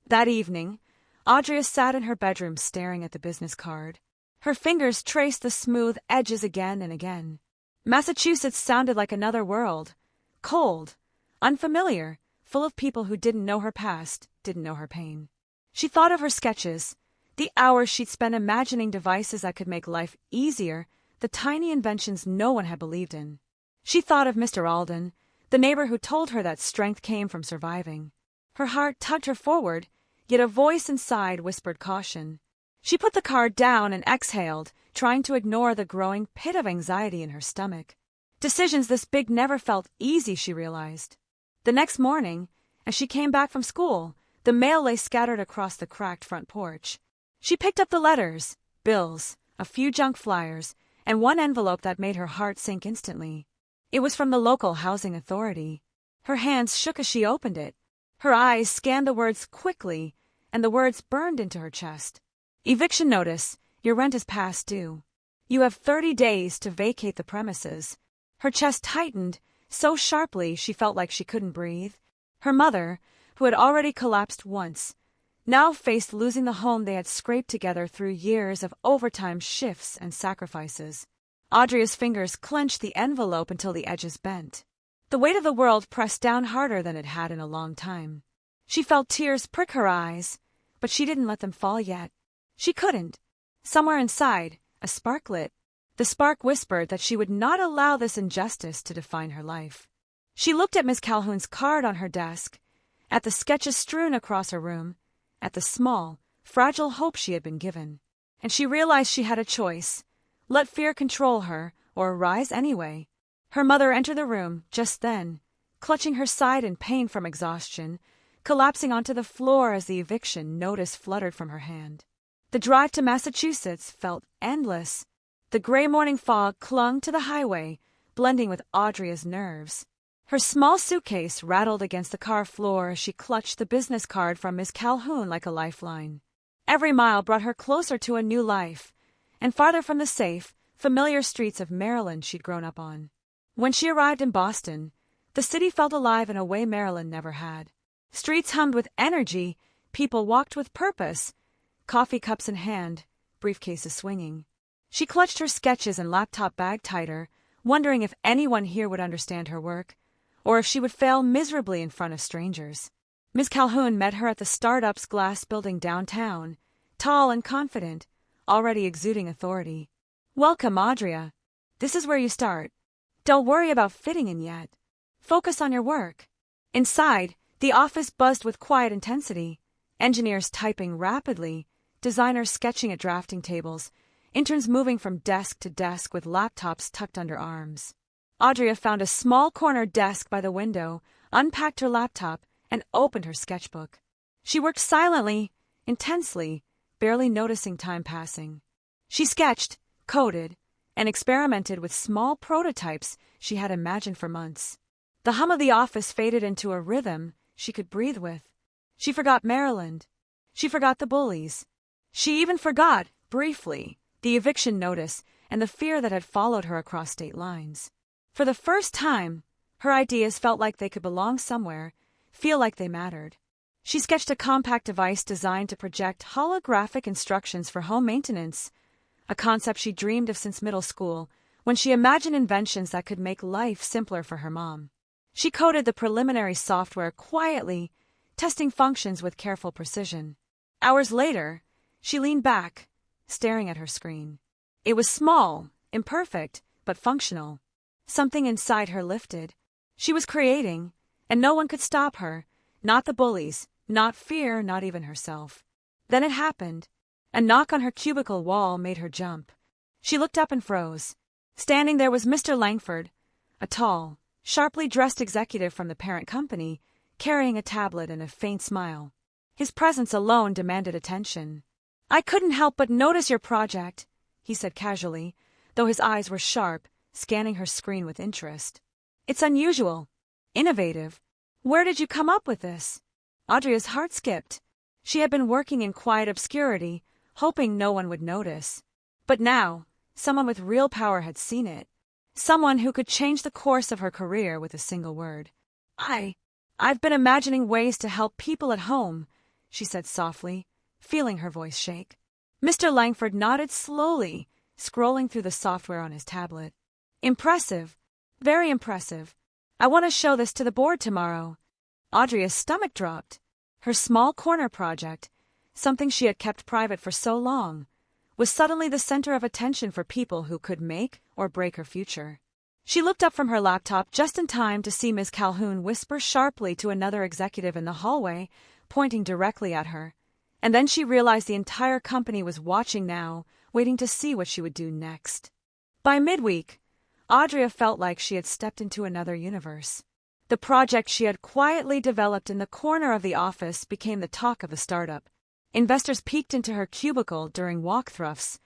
That evening, Audrey sat in her bedroom staring at the business card. Her fingers traced the smooth edges again and again. Massachusetts sounded like another world. Cold, unfamiliar, full of people who didn't know her past, didn't know her pain. She thought of her sketches, the hours she'd spent imagining devices that could make life easier, the tiny inventions no one had believed in. She thought of Mr. Alden, the neighbor who told her that strength came from surviving. Her heart tugged her forward, yet a voice inside whispered caution. She put the card down and exhaled, trying to ignore the growing pit of anxiety in her stomach. Decisions this big never felt easy, she realized. The next morning, as she came back from school, the mail lay scattered across the cracked front porch. She picked up the letters, bills, a few junk flyers, and one envelope that made her heart sink instantly. It was from the local housing authority. Her hands shook as she opened it. Her eyes scanned the words quickly, and the words burned into her chest. Eviction notice. Your rent is past due. You have 30 days to vacate the premises. Her chest tightened so sharply she felt like she couldn't breathe. Her mother, who had already collapsed once, now faced losing the home they had scraped together through years of overtime shifts and sacrifices. Audrey's fingers clenched the envelope until the edges bent. The weight of the world pressed down harder than it had in a long time. She felt tears prick her eyes, but she didn't let them fall yet. She couldn't. Somewhere inside, a spark lit. The spark whispered that she would not allow this injustice to define her life. She looked at Miss Calhoun's card on her desk, at the sketches strewn across her room, at the small, fragile hope she had been given, and she realized she had a choice: let fear control her, or rise anyway. Her mother entered the room just then, clutching her side in pain from exhaustion, collapsing onto the floor as the eviction notice fluttered from her hand. The drive to Massachusetts felt endless. The gray morning fog clung to the highway, blending with Audrey's nerves. Her small suitcase rattled against the car floor as she clutched the business card from Miss Calhoun like a lifeline. Every mile brought her closer to a new life, and farther from the safe, familiar streets of Maryland she'd grown up on. When she arrived in Boston, the city felt alive in a way Maryland never had. Streets hummed with energy, people walked with purpose, coffee cups in hand, briefcases swinging. She clutched her sketches and laptop bag tighter, wondering if anyone here would understand her work, or if she would fail miserably in front of strangers. Miss Calhoun met her at the startup's glass building downtown, tall and confident, already exuding authority. Welcome, Audrey. This is where you start. Don't worry about fitting in yet. Focus on your work. Inside, the office buzzed with quiet intensity. Engineers typing rapidly, designers sketching at drafting tables, interns moving from desk to desk with laptops tucked under arms. Audrey found a small corner desk by the window, unpacked her laptop, and opened her sketchbook. She worked silently, intensely, barely noticing time passing. She sketched, coded, and experimented with small prototypes she had imagined for months. The hum of the office faded into a rhythm she could breathe with. She forgot Maryland. She forgot the Bullies. She even forgot, briefly, the eviction notice and the fear that had followed her across state lines. For the first time, her ideas felt like they could belong somewhere, feel like they mattered. She sketched a compact device designed to project holographic instructions for home maintenance, a concept she dreamed of since middle school, when she imagined inventions that could make life simpler for her mom. She coded the preliminary software quietly, testing functions with careful precision. Hours later, she leaned back, staring at her screen. It was small, imperfect, but functional. Something inside her lifted. She was creating, and no one could stop her, not the Bullies, not fear, not even herself. Then it happened. A knock on her cubicle wall made her jump. She looked up and froze. Standing there was Mr. Langford, a tall, sharply dressed executive from the parent company, carrying a tablet and a faint smile. His presence alone demanded attention. "I couldn't help but notice your project," he said casually, though his eyes were sharp, scanning her screen with interest. "It's unusual, innovative. Where did you come up with this? Audria's heart skipped. She had been working in quiet obscurity, hoping no one would notice. But now, someone with real power had seen it. Someone who could change the course of her career with a single word. I've been imagining ways to help people at home, she said softly, feeling her voice shake. Mr. Langford nodded slowly, scrolling through the software on his tablet. Impressive. Very impressive. I want to show this to the board tomorrow. Audria's stomach dropped. Her small corner project, something she had kept private for so long, was suddenly the center of attention for people who could make or break her future. She looked up from her laptop just in time to see Ms. Calhoun whisper sharply to another executive in the hallway, pointing directly at her. And then she realized the entire company was watching now, waiting to see what she would do next. By midweek, Audria felt like she had stepped into another universe. The project she had quietly developed in the corner of the office became the talk of the startup. Investors peeked into her cubicle during walkthroughs,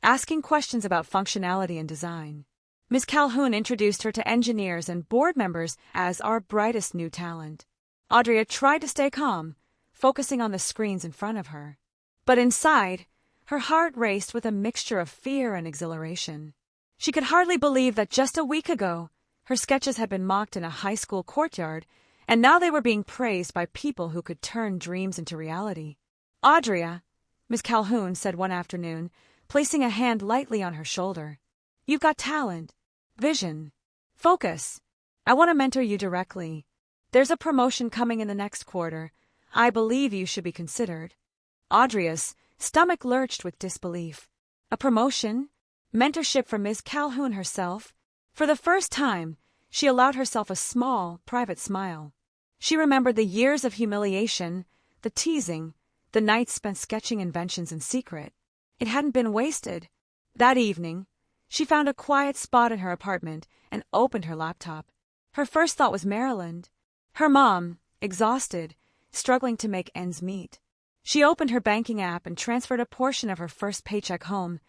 asking questions about functionality and design. Ms. Calhoun introduced her to engineers and board members as our brightest new talent. Audria tried to stay calm, focusing on the screens in front of her. But inside, her heart raced with a mixture of fear and exhilaration. She could hardly believe that just a week ago, her sketches had been mocked in a high school courtyard, and now they were being praised by people who could turn dreams into reality. Audria, Ms. Calhoun said one afternoon, placing a hand lightly on her shoulder. You've got talent, vision, focus. I want to mentor you directly. There's a promotion coming in the next quarter. I believe you should be considered. Audria's stomach lurched with disbelief. A promotion? Mentorship from Ms. Calhoun herself? For the first time, she allowed herself a small, private smile. She remembered the years of humiliation, the teasing, the nights spent sketching inventions in secret. It hadn't been wasted. That evening, she found a quiet spot in her apartment and opened her laptop. Her first thought was Maryland. Her mom, exhausted, struggling to make ends meet. She opened her banking app and transferred a portion of her first paycheck home,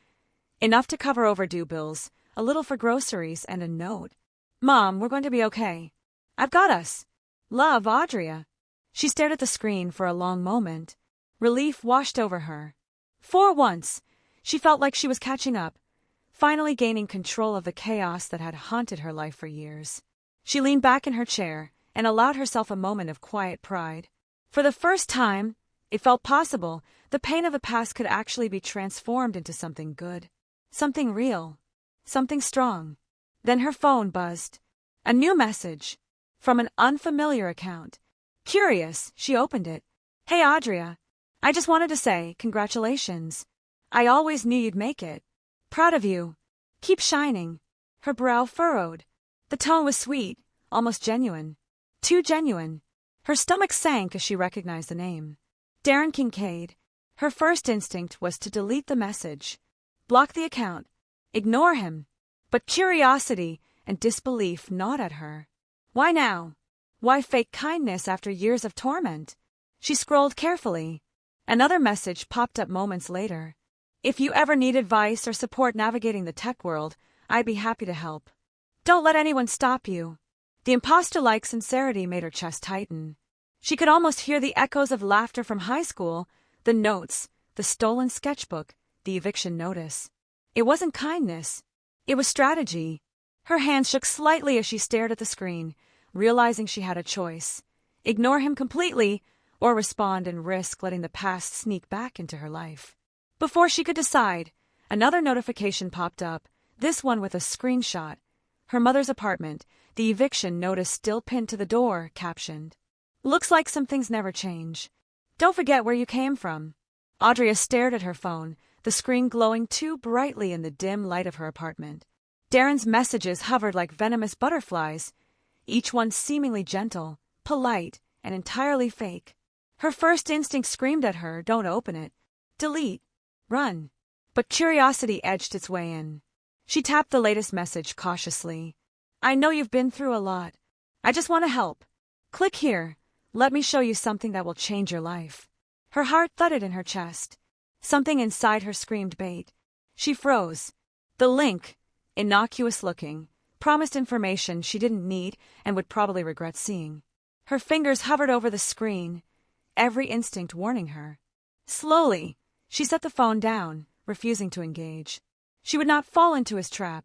enough to cover overdue bills, a little for groceries, and a note. Mom, we're going to be okay. I've got us. Love, Audria. She stared at the screen for a long moment. Relief washed over her. For once, she felt like she was catching up, finally gaining control of the chaos that had haunted her life for years. She leaned back in her chair and allowed herself a moment of quiet pride. For the first time, it felt possible the pain of the past could actually be transformed into something good, something real, something strong. Then her phone buzzed. A new message from an unfamiliar account. Curious, she opened it. Hey, Audria. I just wanted to say congratulations. I always knew you'd make it. Proud of you. Keep shining. Her brow furrowed. The tone was sweet, almost genuine. Too genuine. Her stomach sank as she recognized the name. Darren Kincaid. Her first instinct was to delete the message. Block the account. Ignore him. But curiosity and disbelief gnawed at her. Why now? Why fake kindness after years of torment? She scrolled carefully. Another message popped up moments later. If you ever need advice or support navigating the tech world, I'd be happy to help. Don't let anyone stop you. The imposter-like sincerity made her chest tighten. She could almost hear the echoes of laughter from high school, the notes, the stolen sketchbook, the eviction notice. It wasn't kindness. It was strategy. Her hands shook slightly as she stared at the screen, realizing she had a choice. Ignore him completely, or respond and risk letting the past sneak back into her life. Before she could decide, another notification popped up, this one with a screenshot. Her mother's apartment, the eviction notice still pinned to the door, captioned. Looks like some things never change. Don't forget where you came from. Audria stared at her phone, the screen glowing too brightly in the dim light of her apartment. Darren's messages hovered like venomous butterflies, each one seemingly gentle, polite, and entirely fake. Her first instinct screamed at her, don't open it. Delete. Run. But curiosity edged its way in. She tapped the latest message cautiously. I know you've been through a lot. I just want to help. Click here. Let me show you something that will change your life. Her heart thudded in her chest. Something inside her screamed bait. She froze. The link, innocuous looking, promised information she didn't need and would probably regret seeing. Her fingers hovered over the screen, every instinct warning her. Slowly, she set the phone down, refusing to engage. She would not fall into his trap.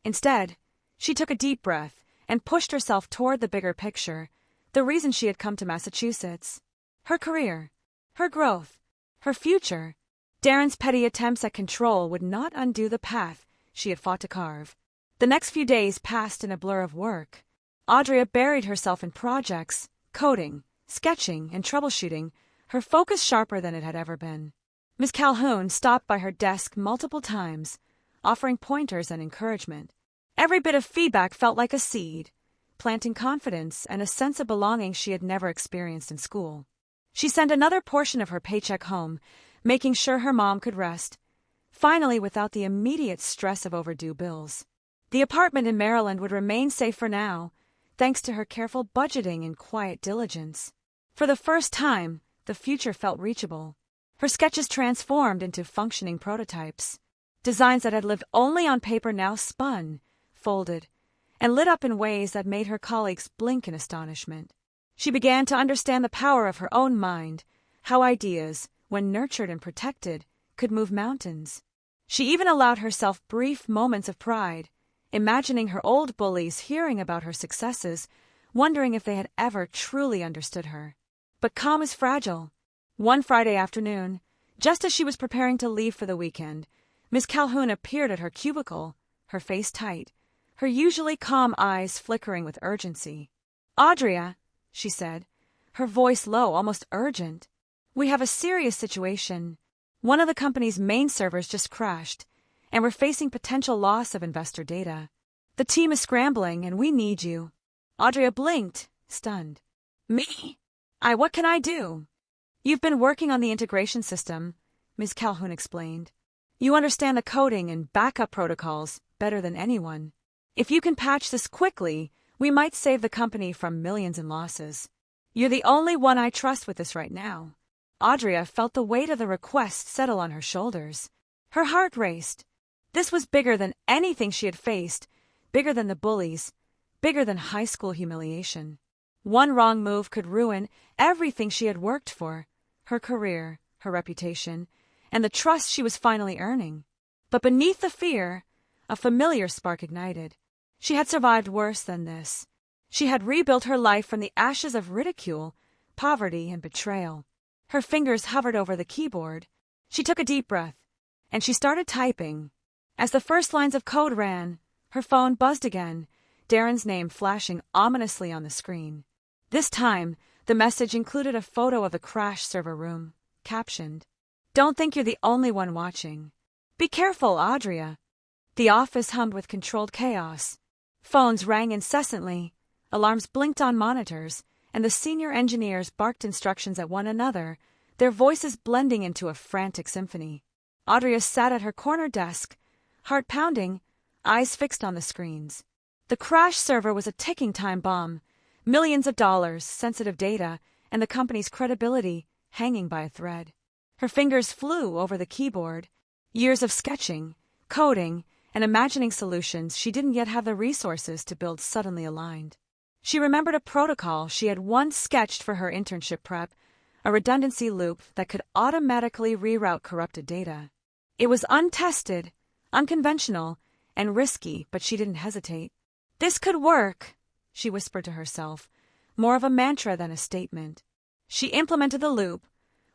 Instead, she took a deep breath and pushed herself toward the bigger picture, the reason she had come to Massachusetts. Her career, her growth, her future. Darren's petty attempts at control would not undo the path she had fought to carve. The next few days passed in a blur of work. Audrey buried herself in projects, coding, sketching, and troubleshooting, her focus sharper than it had ever been. Miss Calhoun stopped by her desk multiple times, offering pointers and encouragement. Every bit of feedback felt like a seed, planting confidence and a sense of belonging she had never experienced in school. She sent another portion of her paycheck home, making sure her mom could rest, finally without the immediate stress of overdue bills. The apartment in Maryland would remain safe for now, thanks to her careful budgeting and quiet diligence. For the first time, the future felt reachable. Her sketches transformed into functioning prototypes. Designs that had lived only on paper now spun, folded, and lit up in ways that made her colleagues blink in astonishment. She began to understand the power of her own mind, how ideas, when nurtured and protected, could move mountains. She even allowed herself brief moments of pride, imagining her old bullies hearing about her successes, wondering if they had ever truly understood her. But calm is fragile. One Friday afternoon, just as she was preparing to leave for the weekend, Miss Calhoun appeared at her cubicle, her face tight, her usually calm eyes flickering with urgency. "Audrey," she said, her voice low, almost urgent. "We have a serious situation. One of the company's main servers just crashed, and we're facing potential loss of investor data. The team is scrambling, and we need you." Audrey blinked, stunned. "Me? What can I do?" "You've been working on the integration system," Ms. Calhoun explained. "You understand the coding and backup protocols better than anyone. If you can patch this quickly, we might save the company from millions in losses. You're the only one I trust with this right now." Audrey felt the weight of the request settle on her shoulders. Her heart raced. This was bigger than anything she had faced, bigger than the bullies, bigger than high school humiliation. One wrong move could ruin everything she had worked for, her career, her reputation, and the trust she was finally earning. But beneath the fear, a familiar spark ignited. She had survived worse than this. She had rebuilt her life from the ashes of ridicule, poverty, and betrayal. Her fingers hovered over the keyboard. She took a deep breath, and she started typing. As the first lines of code ran, her phone buzzed again, Darren's name flashing ominously on the screen. This time, the message included a photo of the crash server room, captioned, "Don't think you're the only one watching. Be careful, Audrey." The office hummed with controlled chaos. Phones rang incessantly, alarms blinked on monitors, and the senior engineers barked instructions at one another, their voices blending into a frantic symphony. Audrey sat at her corner desk, heart pounding, eyes fixed on the screens. The crash server was a ticking time bomb, millions of dollars, sensitive data, and the company's credibility hanging by a thread. Her fingers flew over the keyboard. Years of sketching, coding, and imagining solutions she didn't yet have the resources to build suddenly aligned. She remembered a protocol she had once sketched for her internship prep, a redundancy loop that could automatically reroute corrupted data. It was untested, unconventional, and risky, but she didn't hesitate. "This could work," she whispered to herself, more of a mantra than a statement. She implemented the loop,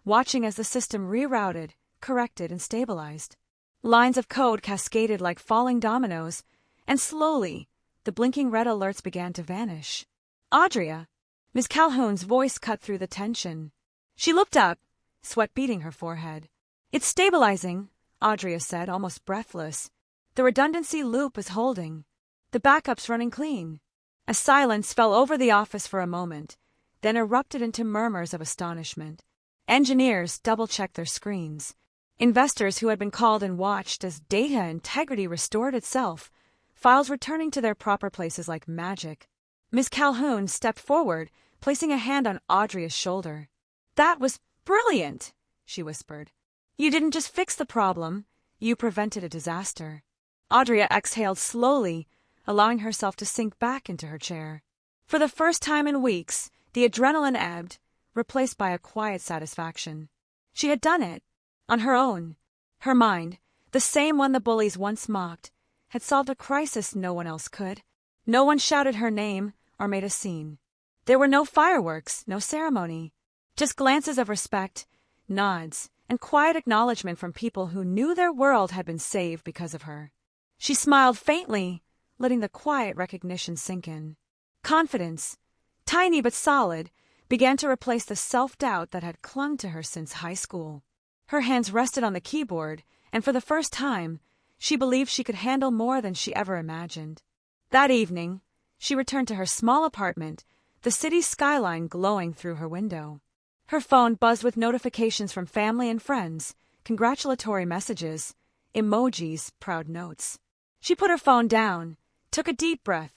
watching as the system rerouted, corrected, and stabilized. Lines of code cascaded like falling dominoes, and slowly, the blinking red alerts began to vanish. "Audrey," Miss Calhoun's voice cut through the tension. She looked up, sweat beading her forehead. "It's stabilizing," Audrey said, almost breathless. "The redundancy loop is holding. The backup's running clean." A silence fell over the office for a moment, then erupted into murmurs of astonishment. Engineers double-checked their screens. Investors who had been called and watched as data integrity restored itself, files returning to their proper places like magic. Miss Calhoun stepped forward, placing a hand on Audrey's shoulder. "That was brilliant," she whispered. "You didn't just fix the problem, you prevented a disaster." Audrey exhaled slowly, allowing herself to sink back into her chair. For the first time in weeks, The adrenaline ebbed, replaced by a quiet satisfaction. She had done it. On her own. Her mind, the same one the bullies once mocked, had solved a crisis no one else could. No one shouted her name or made a scene. There were no fireworks, no ceremony. Just glances of respect, nods, and quiet acknowledgement from people who knew their world had been saved because of her. She smiled faintly, letting the quiet recognition sink in. Confidence, tiny but solid, began to replace the self-doubt that had clung to her since high school. Her hands rested on the keyboard, and for the first time, she believed she could handle more than she ever imagined. That evening, she returned to her small apartment, the city skyline glowing through her window. Her phone buzzed with notifications from family and friends, congratulatory messages, emojis, proud notes. She put her phone down, took a deep breath,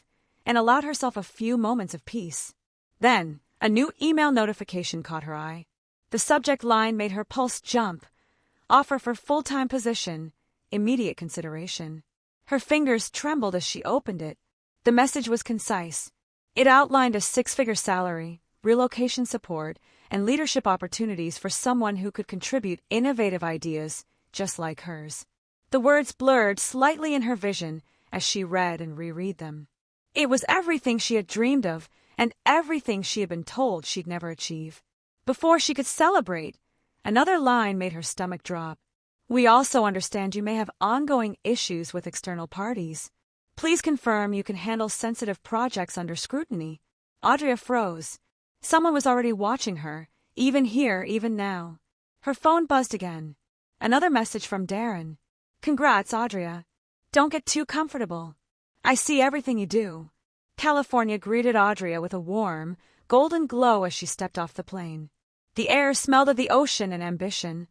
and allowed herself a few moments of peace. Then, a new email notification caught her eye. The subject line made her pulse jump. Offer for full-time position, immediate consideration. Her fingers trembled as she opened it. The message was concise. It outlined a 6-figure salary, relocation support, and leadership opportunities for someone who could contribute innovative ideas just like hers. The words blurred slightly in her vision as she read and reread them. It was everything she had dreamed of and everything she had been told she'd never achieve. Before she could celebrate, another line made her stomach drop. We also understand you may have ongoing issues with external parties. Please confirm you can handle sensitive projects under scrutiny. Audrey froze. Someone was already watching her, even here, even now. Her phone buzzed again. Another message from Darren. Congrats, Audrey. Don't get too comfortable. I see everything you do. California greeted Audrey with a warm, golden glow as she stepped off the plane. The air smelled of the ocean and ambition,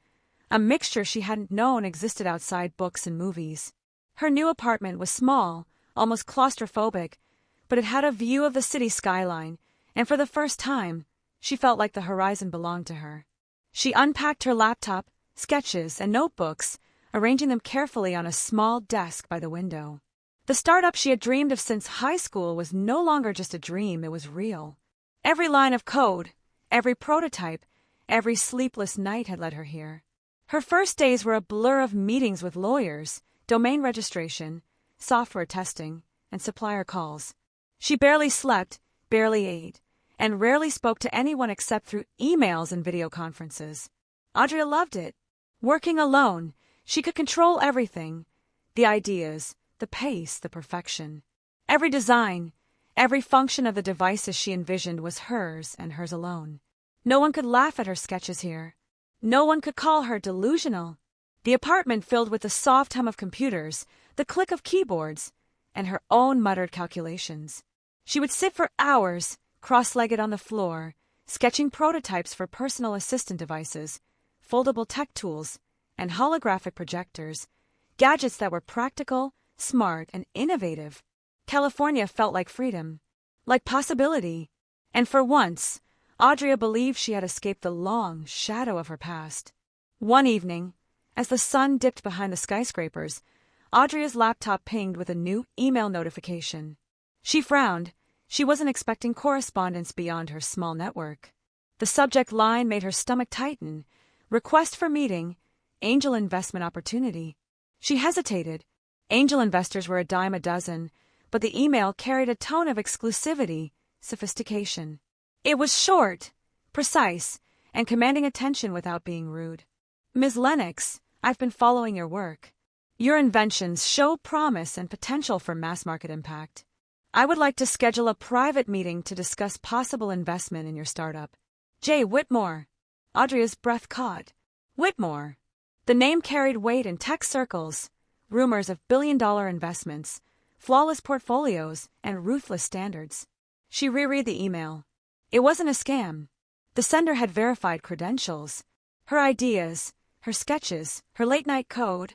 a mixture she hadn't known existed outside books and movies. Her new apartment was small, almost claustrophobic, but it had a view of the city skyline, and for the first time, she felt like the horizon belonged to her. She unpacked her laptop, sketches, and notebooks, arranging them carefully on a small desk by the window. The startup she had dreamed of since high school was no longer just a dream, it was real. Every line of code, every prototype, every sleepless night had led her here. Her first days were a blur of meetings with lawyers, domain registration, software testing, and supplier calls. She barely slept, barely ate, and rarely spoke to anyone except through emails and video conferences. Audrey loved it. Working alone, she could control everything. The ideas, the pace, the perfection. Every design, every function of the devices she envisioned was hers and hers alone. No one could laugh at her sketches here. No one could call her delusional. The apartment filled with the soft hum of computers, the click of keyboards, and her own muttered calculations. She would sit for hours, cross-legged on the floor, sketching prototypes for personal assistant devices, foldable tech tools, and holographic projectors, gadgets that were practical, smart, and innovative. California felt like freedom, like possibility, and for once, Audrey believed she had escaped the long shadow of her past. One evening, as the sun dipped behind the skyscrapers, Audrey's laptop pinged with a new email notification. She frowned. She wasn't expecting correspondence beyond her small network. The subject line made her stomach tighten. Request for meeting, angel investment opportunity. She hesitated. Angel investors were a dime a dozen, but the email carried a tone of exclusivity, sophistication. It was short, precise, and commanding attention without being rude. Ms. Lennox, I've been following your work. Your inventions show promise and potential for mass market impact. I would like to schedule a private meeting to discuss possible investment in your startup. J. Whitmore. Audrey's breath caught. Whitmore. The name carried weight in tech circles, rumors of billion-dollar investments, flawless portfolios, and ruthless standards. She reread the email. It wasn't a scam. The sender had verified credentials. Her ideas, her sketches, her late-night code.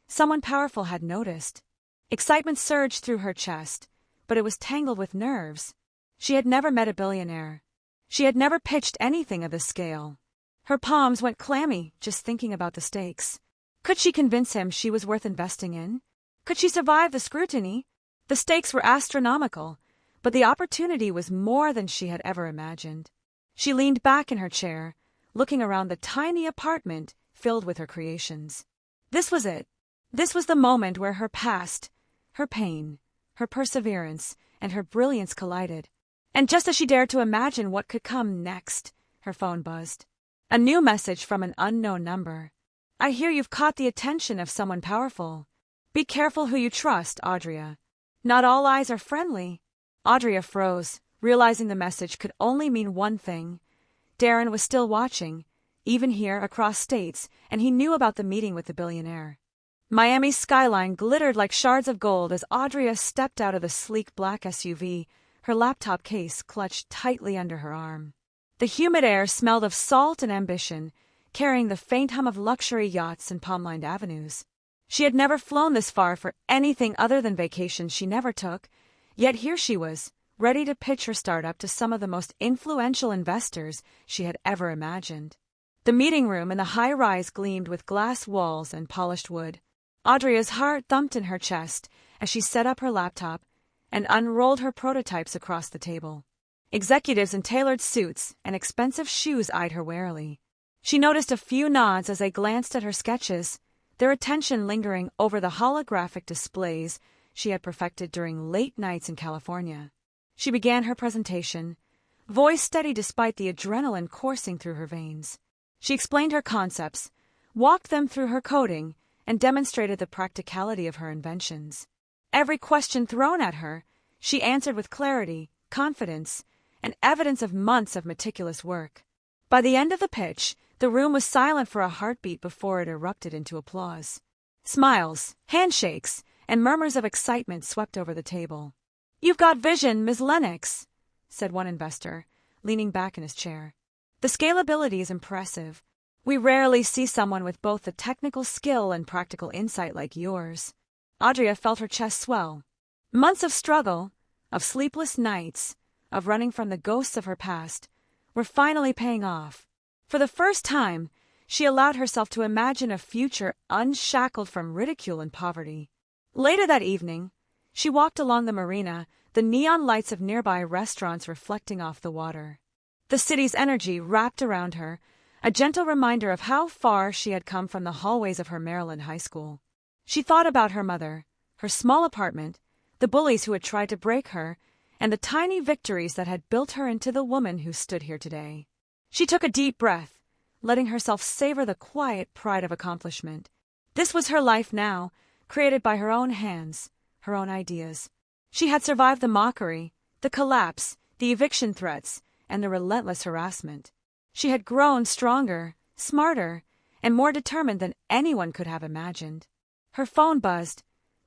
Someone powerful had noticed. Excitement surged through her chest, but it was tangled with nerves. She had never met a billionaire. She had never pitched anything of this scale. Her palms went clammy just thinking about the stakes. Could she convince him she was worth investing in? Could she survive the scrutiny? The stakes were astronomical, but the opportunity was more than she had ever imagined. She leaned back in her chair, looking around the tiny apartment filled with her creations. This was it. This was the moment where her past, her pain, her perseverance, and her brilliance collided. And just as she dared to imagine what could come next, her phone buzzed. A new message from an unknown number. I hear you've caught the attention of someone powerful. Be careful who you trust, Audrey. Not all eyes are friendly. Audrey froze, realizing the message could only mean one thing. Darren was still watching, even here across states, and he knew about the meeting with the billionaire. Miami's skyline glittered like shards of gold as Audrey stepped out of the sleek black SUV, her laptop case clutched tightly under her arm. The humid air smelled of salt and ambition, carrying the faint hum of luxury yachts and palm-lined avenues. She had never flown this far for anything other than vacations she never took, yet here she was, ready to pitch her startup to some of the most influential investors she had ever imagined. The meeting room in the high-rise gleamed with glass walls and polished wood. Audrey's heart thumped in her chest as she set up her laptop and unrolled her prototypes across the table. Executives in tailored suits and expensive shoes eyed her warily. She noticed a few nods as they glanced at her sketches, their attention lingering over the holographic displays she had perfected during late nights in California. She began her presentation, voice steady despite the adrenaline coursing through her veins. She explained her concepts, walked them through her coding, and demonstrated the practicality of her inventions. Every question thrown at her, she answered with clarity, confidence, and evidence of months of meticulous work. By the end of the pitch, the room was silent for a heartbeat before it erupted into applause. Smiles, handshakes, and murmurs of excitement swept over the table. "You've got vision, Ms. Lennox," said one investor, leaning back in his chair. "The scalability is impressive. We rarely see someone with both the technical skill and practical insight like yours." Audrey felt her chest swell. Months of struggle, of sleepless nights, of running from the ghosts of her past, were finally paying off. For the first time, she allowed herself to imagine a future unshackled from ridicule and poverty. Later that evening, she walked along the marina, the neon lights of nearby restaurants reflecting off the water. The city's energy wrapped around her, a gentle reminder of how far she had come from the hallways of her Maryland high school. She thought about her mother, her small apartment, the bullies who had tried to break her, and the tiny victories that had built her into the woman who stood here today. She took a deep breath, letting herself savor the quiet pride of accomplishment. This was her life now, created by her own hands, her own ideas. She had survived the mockery, the collapse, the eviction threats, and the relentless harassment. She had grown stronger, smarter, and more determined than anyone could have imagined. Her phone buzzed,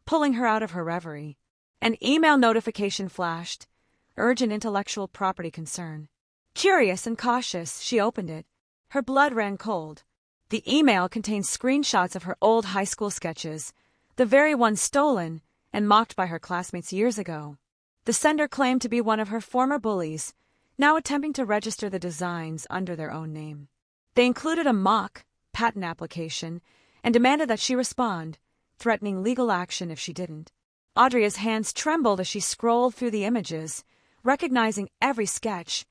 pulling her out of her reverie. An email notification flashed, urgent intellectual property concern. Curious and cautious, she opened it. Her blood ran cold. The email contained screenshots of her old high school sketches, the very ones stolen and mocked by her classmates years ago. The sender claimed to be one of her former bullies, now attempting to register the designs under their own name. They included a mock patent application and demanded that she respond, threatening legal action if she didn't. Audrey's hands trembled as she scrolled through the images, recognizing every sketch,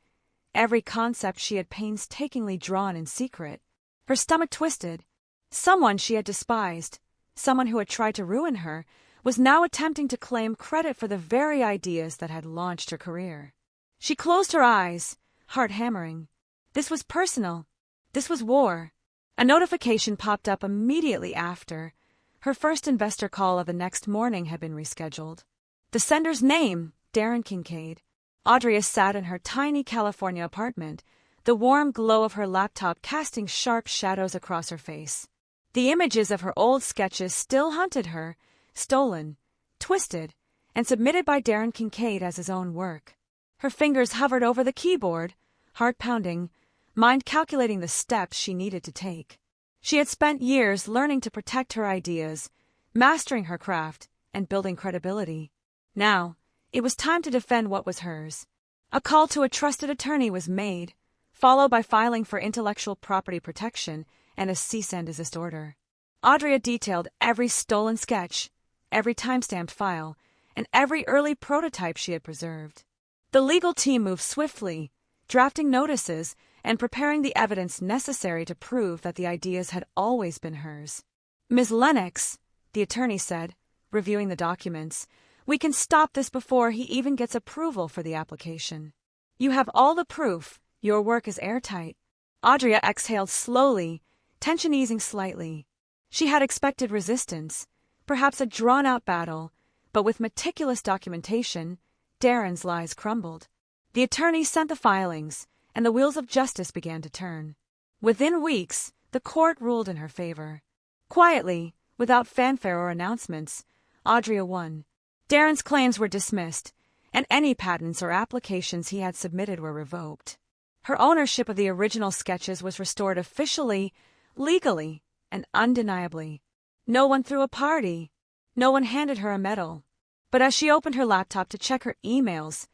every concept she had painstakingly drawn in secret. Her stomach twisted. Someone she had despised, someone who had tried to ruin her, was now attempting to claim credit for the very ideas that had launched her career. She closed her eyes, heart hammering. This was personal. This was war. A notification popped up immediately after. Her first investor call of the next morning had been rescheduled. The sender's name, Darren Kincaid. Audrey sat in her tiny California apartment, the warm glow of her laptop casting sharp shadows across her face. The images of her old sketches still haunted her, stolen, twisted, and submitted by Darren Kincaid as his own work. Her fingers hovered over the keyboard, heart pounding, mind calculating the steps she needed to take. She had spent years learning to protect her ideas, mastering her craft, and building credibility. Now, it was time to defend what was hers. A call to a trusted attorney was made, followed by filing for intellectual property protection and a cease and desist order. Audrey detailed every stolen sketch, every time-stamped file, and every early prototype she had preserved. The legal team moved swiftly, drafting notices, and preparing the evidence necessary to prove that the ideas had always been hers. "Ms. Lennox," the attorney said, reviewing the documents, "we can stop this before he even gets approval for the application. You have all the proof. Your work is airtight." Audrey exhaled slowly, tension easing slightly. She had expected resistance, perhaps a drawn-out battle, but with meticulous documentation, Darren's lies crumbled. The attorney sent the filings, and the wheels of justice began to turn. Within weeks, the court ruled in her favor. Quietly, without fanfare or announcements, Audrey won. Darren's claims were dismissed, and any patents or applications he had submitted were revoked. Her ownership of the original sketches was restored officially, legally, and undeniably. No one threw a party. No one handed her a medal. But as she opened her laptop to check her emails,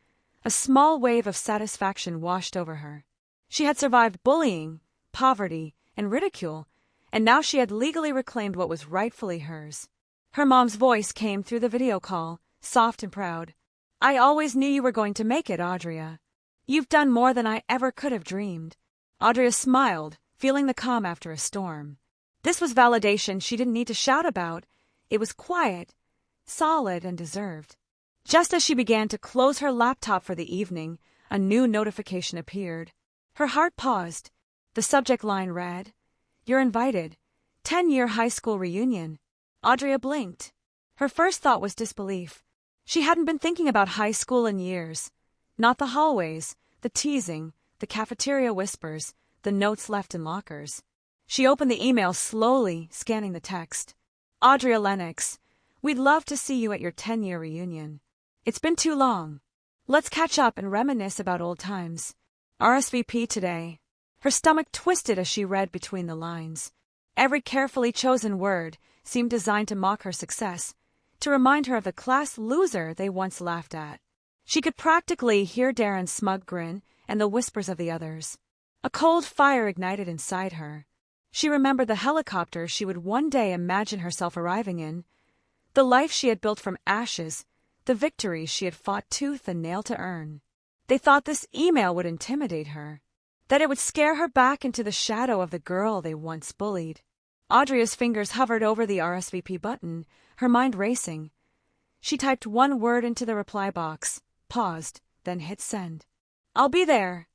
a small wave of satisfaction washed over her. She had survived bullying, poverty, and ridicule, and now she had legally reclaimed what was rightfully hers. Her mom's voice came through the video call, soft and proud. "I always knew you were going to make it, Audrey. You've done more than I ever could have dreamed." Audrey smiled, feeling the calm after a storm. This was validation she didn't need to shout about. It was quiet, solid, and deserved. Just as she began to close her laptop for the evening, a new notification appeared. Her heart paused. The subject line read, "You're invited. 10-year high school reunion." Audrey blinked. Her first thought was disbelief. She hadn't been thinking about high school in years. Not the hallways, the teasing, the cafeteria whispers, the notes left in lockers. She opened the email slowly, scanning the text. "Audrey Lennox, we'd love to see you at your 10-year reunion. It's been too long. Let's catch up and reminisce about old times. RSVP today." Her stomach twisted as she read between the lines. Every carefully chosen word seemed designed to mock her success, to remind her of the class loser they once laughed at. She could practically hear Darren's smug grin and the whispers of the others. A cold fire ignited inside her. She remembered the helicopter she would one day imagine herself arriving in, the life she had built from ashes, the victories she had fought tooth and nail to earn. They thought this email would intimidate her, that it would scare her back into the shadow of the girl they once bullied. Audrey's fingers hovered over the RSVP button, her mind racing. She typed one word into the reply box, paused, then hit send. "I'll be there."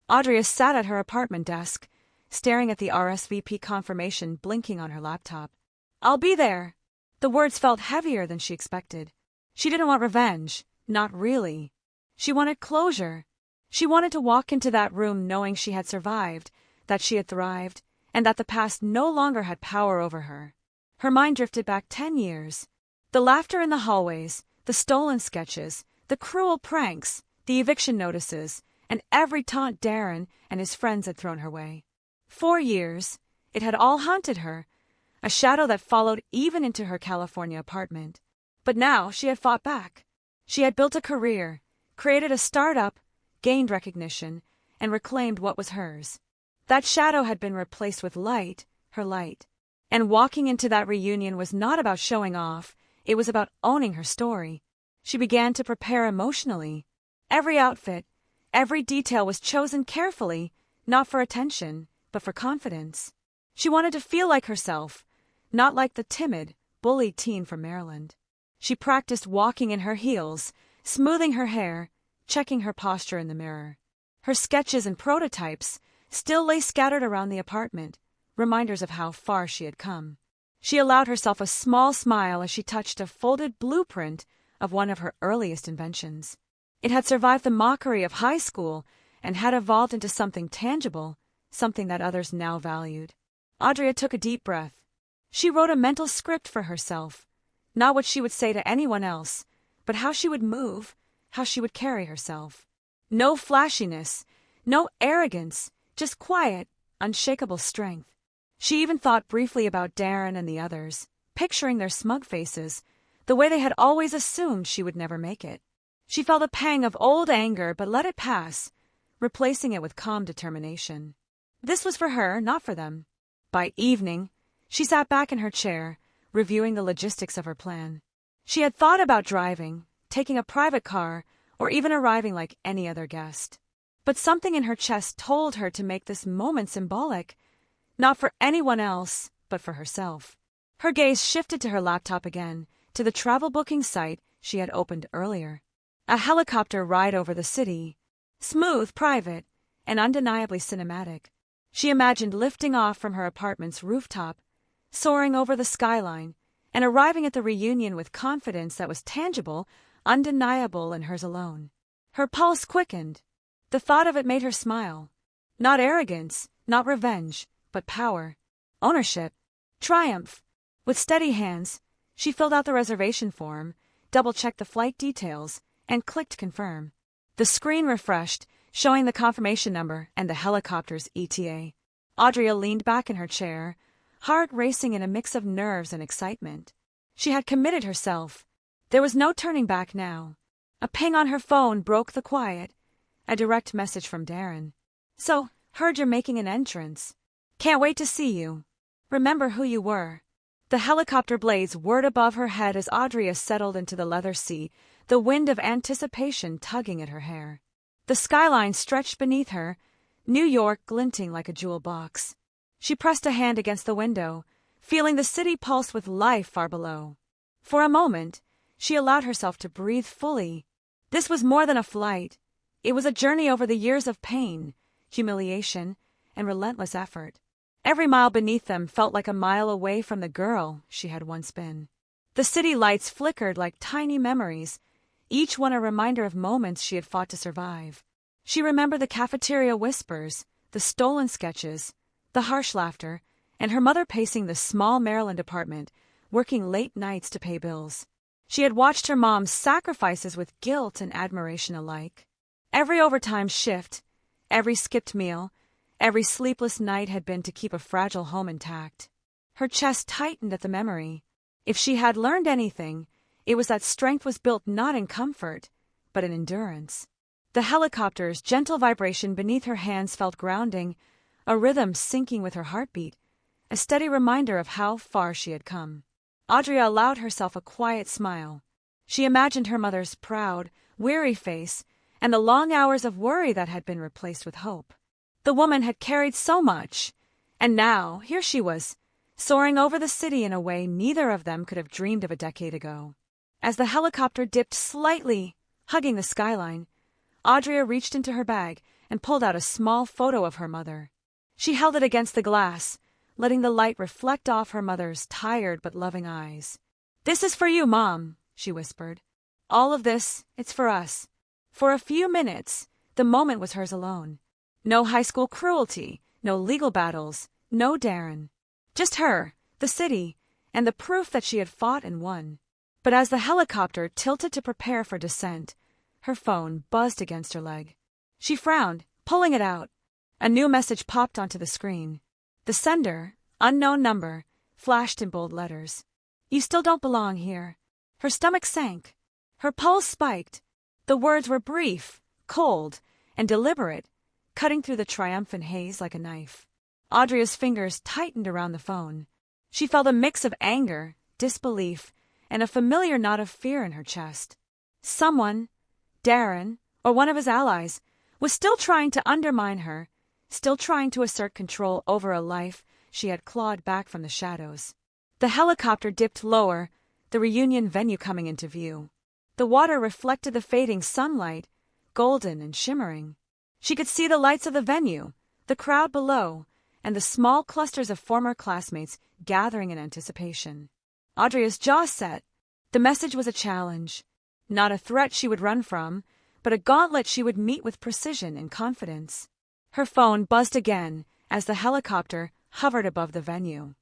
Audrey sat at her apartment desk, staring at the RSVP confirmation blinking on her laptop. "I'll be there." The words felt heavier than she expected. She didn't want revenge, not really. She wanted closure. She wanted to walk into that room knowing she had survived, that she had thrived, and that the past no longer had power over her. Her mind drifted back 10 years. The laughter in the hallways, the stolen sketches, the cruel pranks, the eviction notices, and every taunt Darren and his friends had thrown her way. 4 years. It had all haunted her, a shadow that followed even into her California apartment. But now she had fought back. She had built a career, created a startup, gained recognition, and reclaimed what was hers. That shadow had been replaced with light, her light. And walking into that reunion was not about showing off, it was about owning her story. She began to prepare emotionally. Every outfit, every detail was chosen carefully, not for attention, but for confidence. She wanted to feel like herself, not like the timid, bullied teen from Maryland. She practiced walking in her heels, smoothing her hair, checking her posture in the mirror. Her sketches and prototypes still lay scattered around the apartment, reminders of how far she had come. She allowed herself a small smile as she touched a folded blueprint of one of her earliest inventions. It had survived the mockery of high school and had evolved into something tangible, something that others now valued. Audrey took a deep breath. She wrote a mental script for herself, not what she would say to anyone else, but how she would move, how she would carry herself. No flashiness, no arrogance, just quiet, unshakable strength. She even thought briefly about Darren and the others, picturing their smug faces, the way they had always assumed she would never make it. She felt a pang of old anger but let it pass, replacing it with calm determination. This was for her, not for them. By evening, she sat back in her chair, reviewing the logistics of her plan. She had thought about driving, taking a private car, or even arriving like any other guest. But something in her chest told her to make this moment symbolic, not for anyone else, but for herself. Her gaze shifted to her laptop again, to the travel booking site she had opened earlier. A helicopter ride over the city, smooth, private, and undeniably cinematic. She imagined lifting off from her apartment's rooftop, soaring over the skyline, and arriving at the reunion with confidence that was tangible, undeniable, and hers alone. Her pulse quickened. The thought of it made her smile. Not arrogance, not revenge, but power, ownership, triumph. With steady hands, she filled out the reservation form, double-checked the flight details, and clicked confirm. The screen refreshed, showing the confirmation number and the helicopter's ETA. Audrey leaned back in her chair, heart racing in a mix of nerves and excitement. She had committed herself. There was no turning back now. A ping on her phone broke the quiet. A direct message from Darren. So, heard you're making an entrance. Can't wait to see you. Remember who you were. The helicopter blades whirred above her head as Audrey settled into the leather seat, the wind of anticipation tugging at her hair. The skyline stretched beneath her, New York glinting like a jewel box. She pressed a hand against the window, feeling the city pulse with life far below. For a moment, she allowed herself to breathe fully. This was more than a flight. It was a journey over the years of pain, humiliation, and relentless effort. Every mile beneath them felt like a mile away from the girl she had once been. The city lights flickered like tiny memories, each one a reminder of moments she had fought to survive. She remembered the cafeteria whispers, the stolen sketches, the harsh laughter, and her mother pacing the small Maryland apartment, working late nights to pay bills. She had watched her mom's sacrifices with guilt and admiration alike. Every overtime shift, every skipped meal, every sleepless night had been to keep a fragile home intact. Her chest tightened at the memory. If she had learned anything, it was that strength was built not in comfort, but in endurance. The helicopter's gentle vibration beneath her hands felt grounding, a rhythm syncing with her heartbeat, a steady reminder of how far she had come. Audrey allowed herself a quiet smile. She imagined her mother's proud, weary face and the long hours of worry that had been replaced with hope. The woman had carried so much, and now here she was, soaring over the city in a way neither of them could have dreamed of a decade ago. As the helicopter dipped slightly, hugging the skyline, Audrey reached into her bag and pulled out a small photo of her mother. She held it against the glass, letting the light reflect off her mother's tired but loving eyes. "This is for you, Mom," she whispered. "All of this, it's for us." For a few minutes, the moment was hers alone. No high school cruelty, no legal battles, no Darren. Just her, the city, and the proof that she had fought and won. But as the helicopter tilted to prepare for descent, her phone buzzed against her leg. She frowned, pulling it out. A new message popped onto the screen. The sender, unknown number, flashed in bold letters. "You still don't belong here." Her stomach sank. Her pulse spiked. The words were brief, cold, and deliberate, cutting through the triumphant haze like a knife. Audrey's fingers tightened around the phone. She felt a mix of anger, disbelief, and a familiar knot of fear in her chest. Someone, Darren, or one of his allies, was still trying to undermine her, still trying to assert control over a life she had clawed back from the shadows. The helicopter dipped lower, the reunion venue coming into view. The water reflected the fading sunlight, golden and shimmering. She could see the lights of the venue, the crowd below, and the small clusters of former classmates gathering in anticipation. Audrey's jaw set. The message was a challenge. Not a threat she would run from, but a gauntlet she would meet with precision and confidence. Her phone buzzed again as the helicopter hovered above the venue.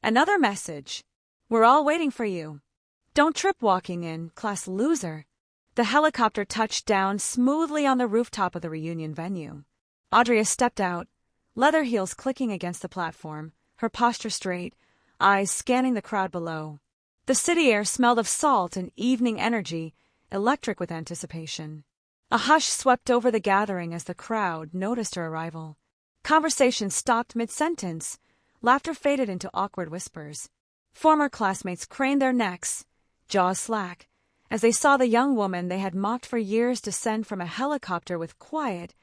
Another message. "We're all waiting for you. Don't trip walking in, class loser." The helicopter touched down smoothly on the rooftop of the reunion venue. Audrey stepped out, leather heels clicking against the platform, her posture straight, eyes scanning the crowd below. The city air smelled of salt and evening energy, electric with anticipation. A hush swept over the gathering as the crowd noticed her arrival. Conversation stopped mid-sentence. Laughter faded into awkward whispers. Former classmates craned their necks, jaws slack, as they saw the young woman they had mocked for years descend from a helicopter with quiet,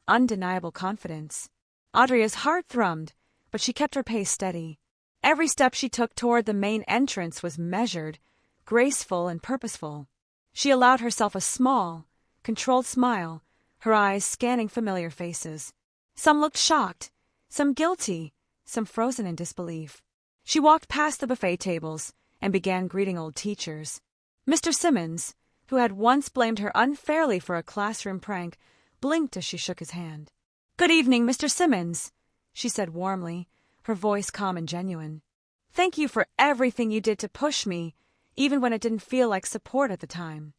undeniable confidence. Audria's heart thrummed, but she kept her pace steady. Every step she took toward the main entrance was measured, graceful, and purposeful. She allowed herself a small, controlled smile, her eyes scanning familiar faces. Some looked shocked, some guilty, some frozen in disbelief. She walked past the buffet tables and began greeting old teachers. Mr. Simmons, who had once blamed her unfairly for a classroom prank, blinked as she shook his hand. "Good evening, Mr. Simmons," she said warmly, her voice calm and genuine. "Thank you for everything you did to push me, even when it didn't feel like support at the time."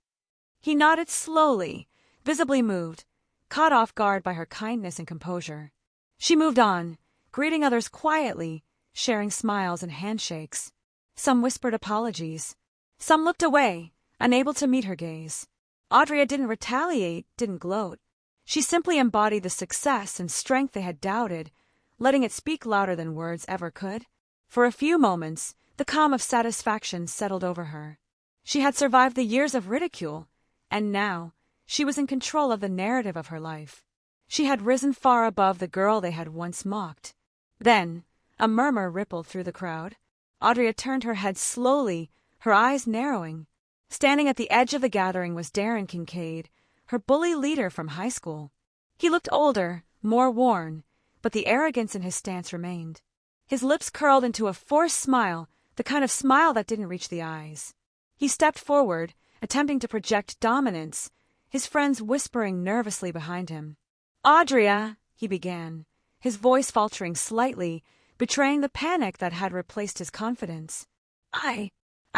He nodded slowly, visibly moved, caught off guard by her kindness and composure. She moved on, greeting others quietly, sharing smiles and handshakes. Some whispered apologies. Some looked away, unable to meet her gaze. Audrey didn't retaliate, didn't gloat. She simply embodied the success and strength they had doubted, letting it speak louder than words ever could. For a few moments, the calm of satisfaction settled over her. She had survived the years of ridicule, and now she was in control of the narrative of her life. She had risen far above the girl they had once mocked. Then, a murmur rippled through the crowd. Audrey turned her head slowly, her eyes narrowing. Standing at the edge of the gathering was Darren Kincaid, her bully leader from high school. He looked older, more worn, but the arrogance in his stance remained. His lips curled into a forced smile, the kind of smile that didn't reach the eyes. He stepped forward, attempting to project dominance, his friends whispering nervously behind him. "Audrey," he began, his voice faltering slightly, betraying the panic that had replaced his confidence. I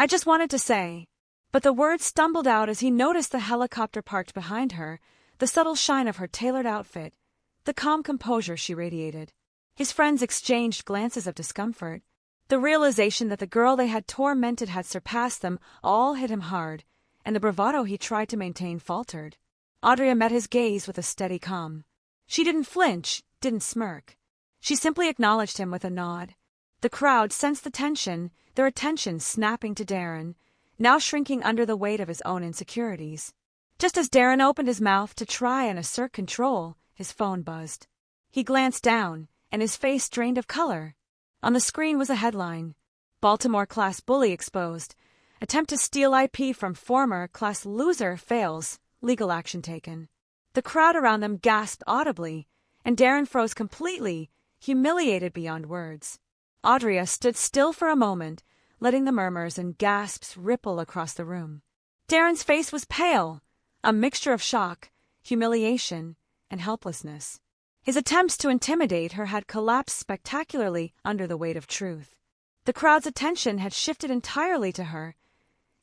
just wanted to say." But the words stumbled out as he noticed the helicopter parked behind her, the subtle shine of her tailored outfit, the calm composure she radiated. His friends exchanged glances of discomfort. The realization that the girl they had tormented had surpassed them all hit him hard, and the bravado he tried to maintain faltered. Audrey met his gaze with a steady calm. She didn't flinch, didn't smirk. She simply acknowledged him with a nod. The crowd sensed the tension, their attention snapping to Darren, now shrinking under the weight of his own insecurities. Just as Darren opened his mouth to try and assert control, his phone buzzed. He glanced down, and his face drained of color. On the screen was a headline: "Baltimore class bully exposed. Attempt to steal IP from former class loser fails. Legal action taken." The crowd around them gasped audibly, and Darren froze completely, humiliated beyond words. Audrey stood still for a moment, letting the murmurs and gasps ripple across the room. Darren's face was pale, a mixture of shock, humiliation, and helplessness. His attempts to intimidate her had collapsed spectacularly under the weight of truth. The crowd's attention had shifted entirely to her,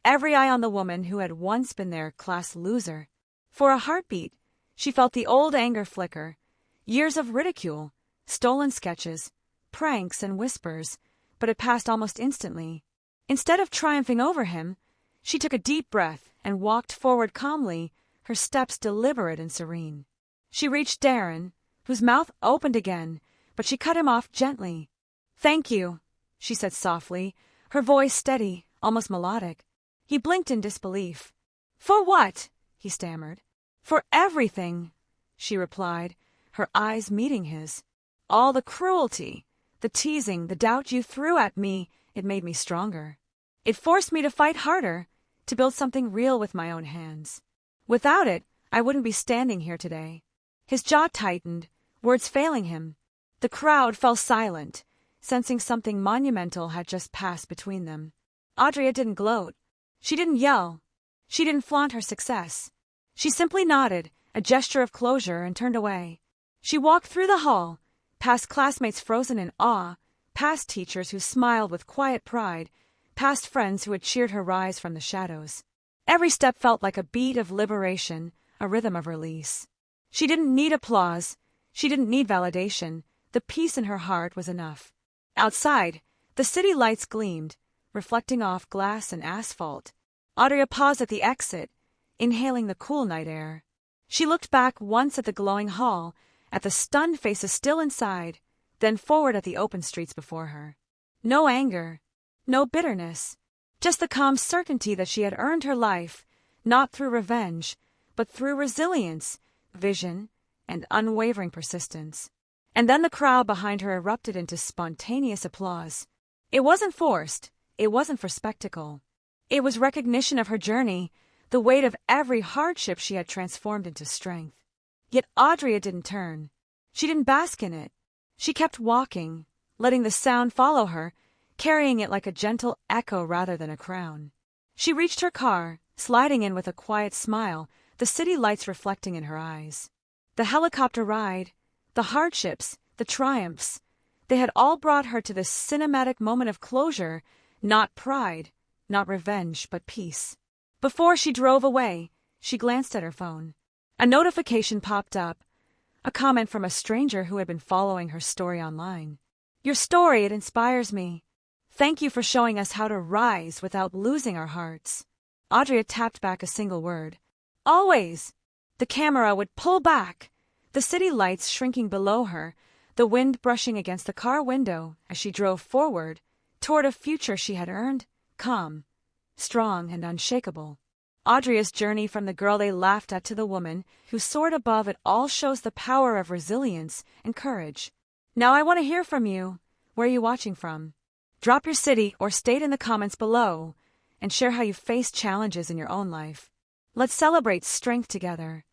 every eye on the woman who had once been their class loser. For a heartbeat, she felt the old anger flicker. Years of ridicule, stolen sketches, pranks, and whispers, but it passed almost instantly. Instead of triumphing over him, she took a deep breath and walked forward calmly, her steps deliberate and serene. She reached Darren, whose mouth opened again, but she cut him off gently. "Thank you," she said softly, her voice steady, almost melodic. He blinked in disbelief. "For what?" he stammered. "For everything," she replied, her eyes meeting his. "All the cruelty, the teasing, the doubt you threw at me, it made me stronger. It forced me to fight harder, to build something real with my own hands. Without it, I wouldn't be standing here today." His jaw tightened, words failing him. The crowd fell silent, sensing something monumental had just passed between them. Audrey didn't gloat. She didn't yell. She didn't flaunt her success. She simply nodded, a gesture of closure, and turned away. She walked through the hall, past classmates frozen in awe, past teachers who smiled with quiet pride, past friends who had cheered her rise from the shadows. Every step felt like a beat of liberation, a rhythm of release. She didn't need applause. She didn't need validation. The peace in her heart was enough. Outside, the city lights gleamed, reflecting off glass and asphalt. Audrey paused at the exit, inhaling the cool night air. She looked back once at the glowing hall, at the stunned faces still inside, then forward at the open streets before her. No anger, no bitterness, just the calm certainty that she had earned her life, not through revenge, but through resilience, vision, and unwavering persistence. And then the crowd behind her erupted into spontaneous applause. It wasn't forced. It wasn't for spectacle. It was recognition of her journey, the weight of every hardship she had transformed into strength. Yet Audrey didn't turn. She didn't bask in it. She kept walking, letting the sound follow her, carrying it like a gentle echo rather than a crown. She reached her car, sliding in with a quiet smile, the city lights reflecting in her eyes. The helicopter ride, the hardships, the triumphs, they had all brought her to this cinematic moment of closure, not pride, not revenge, but peace. Before she drove away, she glanced at her phone. A notification popped up, a comment from a stranger who had been following her story online. "Your story, it inspires me. Thank you for showing us how to rise without losing our hearts." Audrey tapped back a single word. "Always." The camera would pull back, the city lights shrinking below her, the wind brushing against the car window as she drove forward toward a future she had earned, calm, strong, and unshakable. Audrey's journey from the girl they laughed at to the woman who soared above it all shows the power of resilience and courage. Now I want to hear from you. Where are you watching from? Drop your city or state in the comments below and share how you face challenges in your own life. Let's celebrate strength together.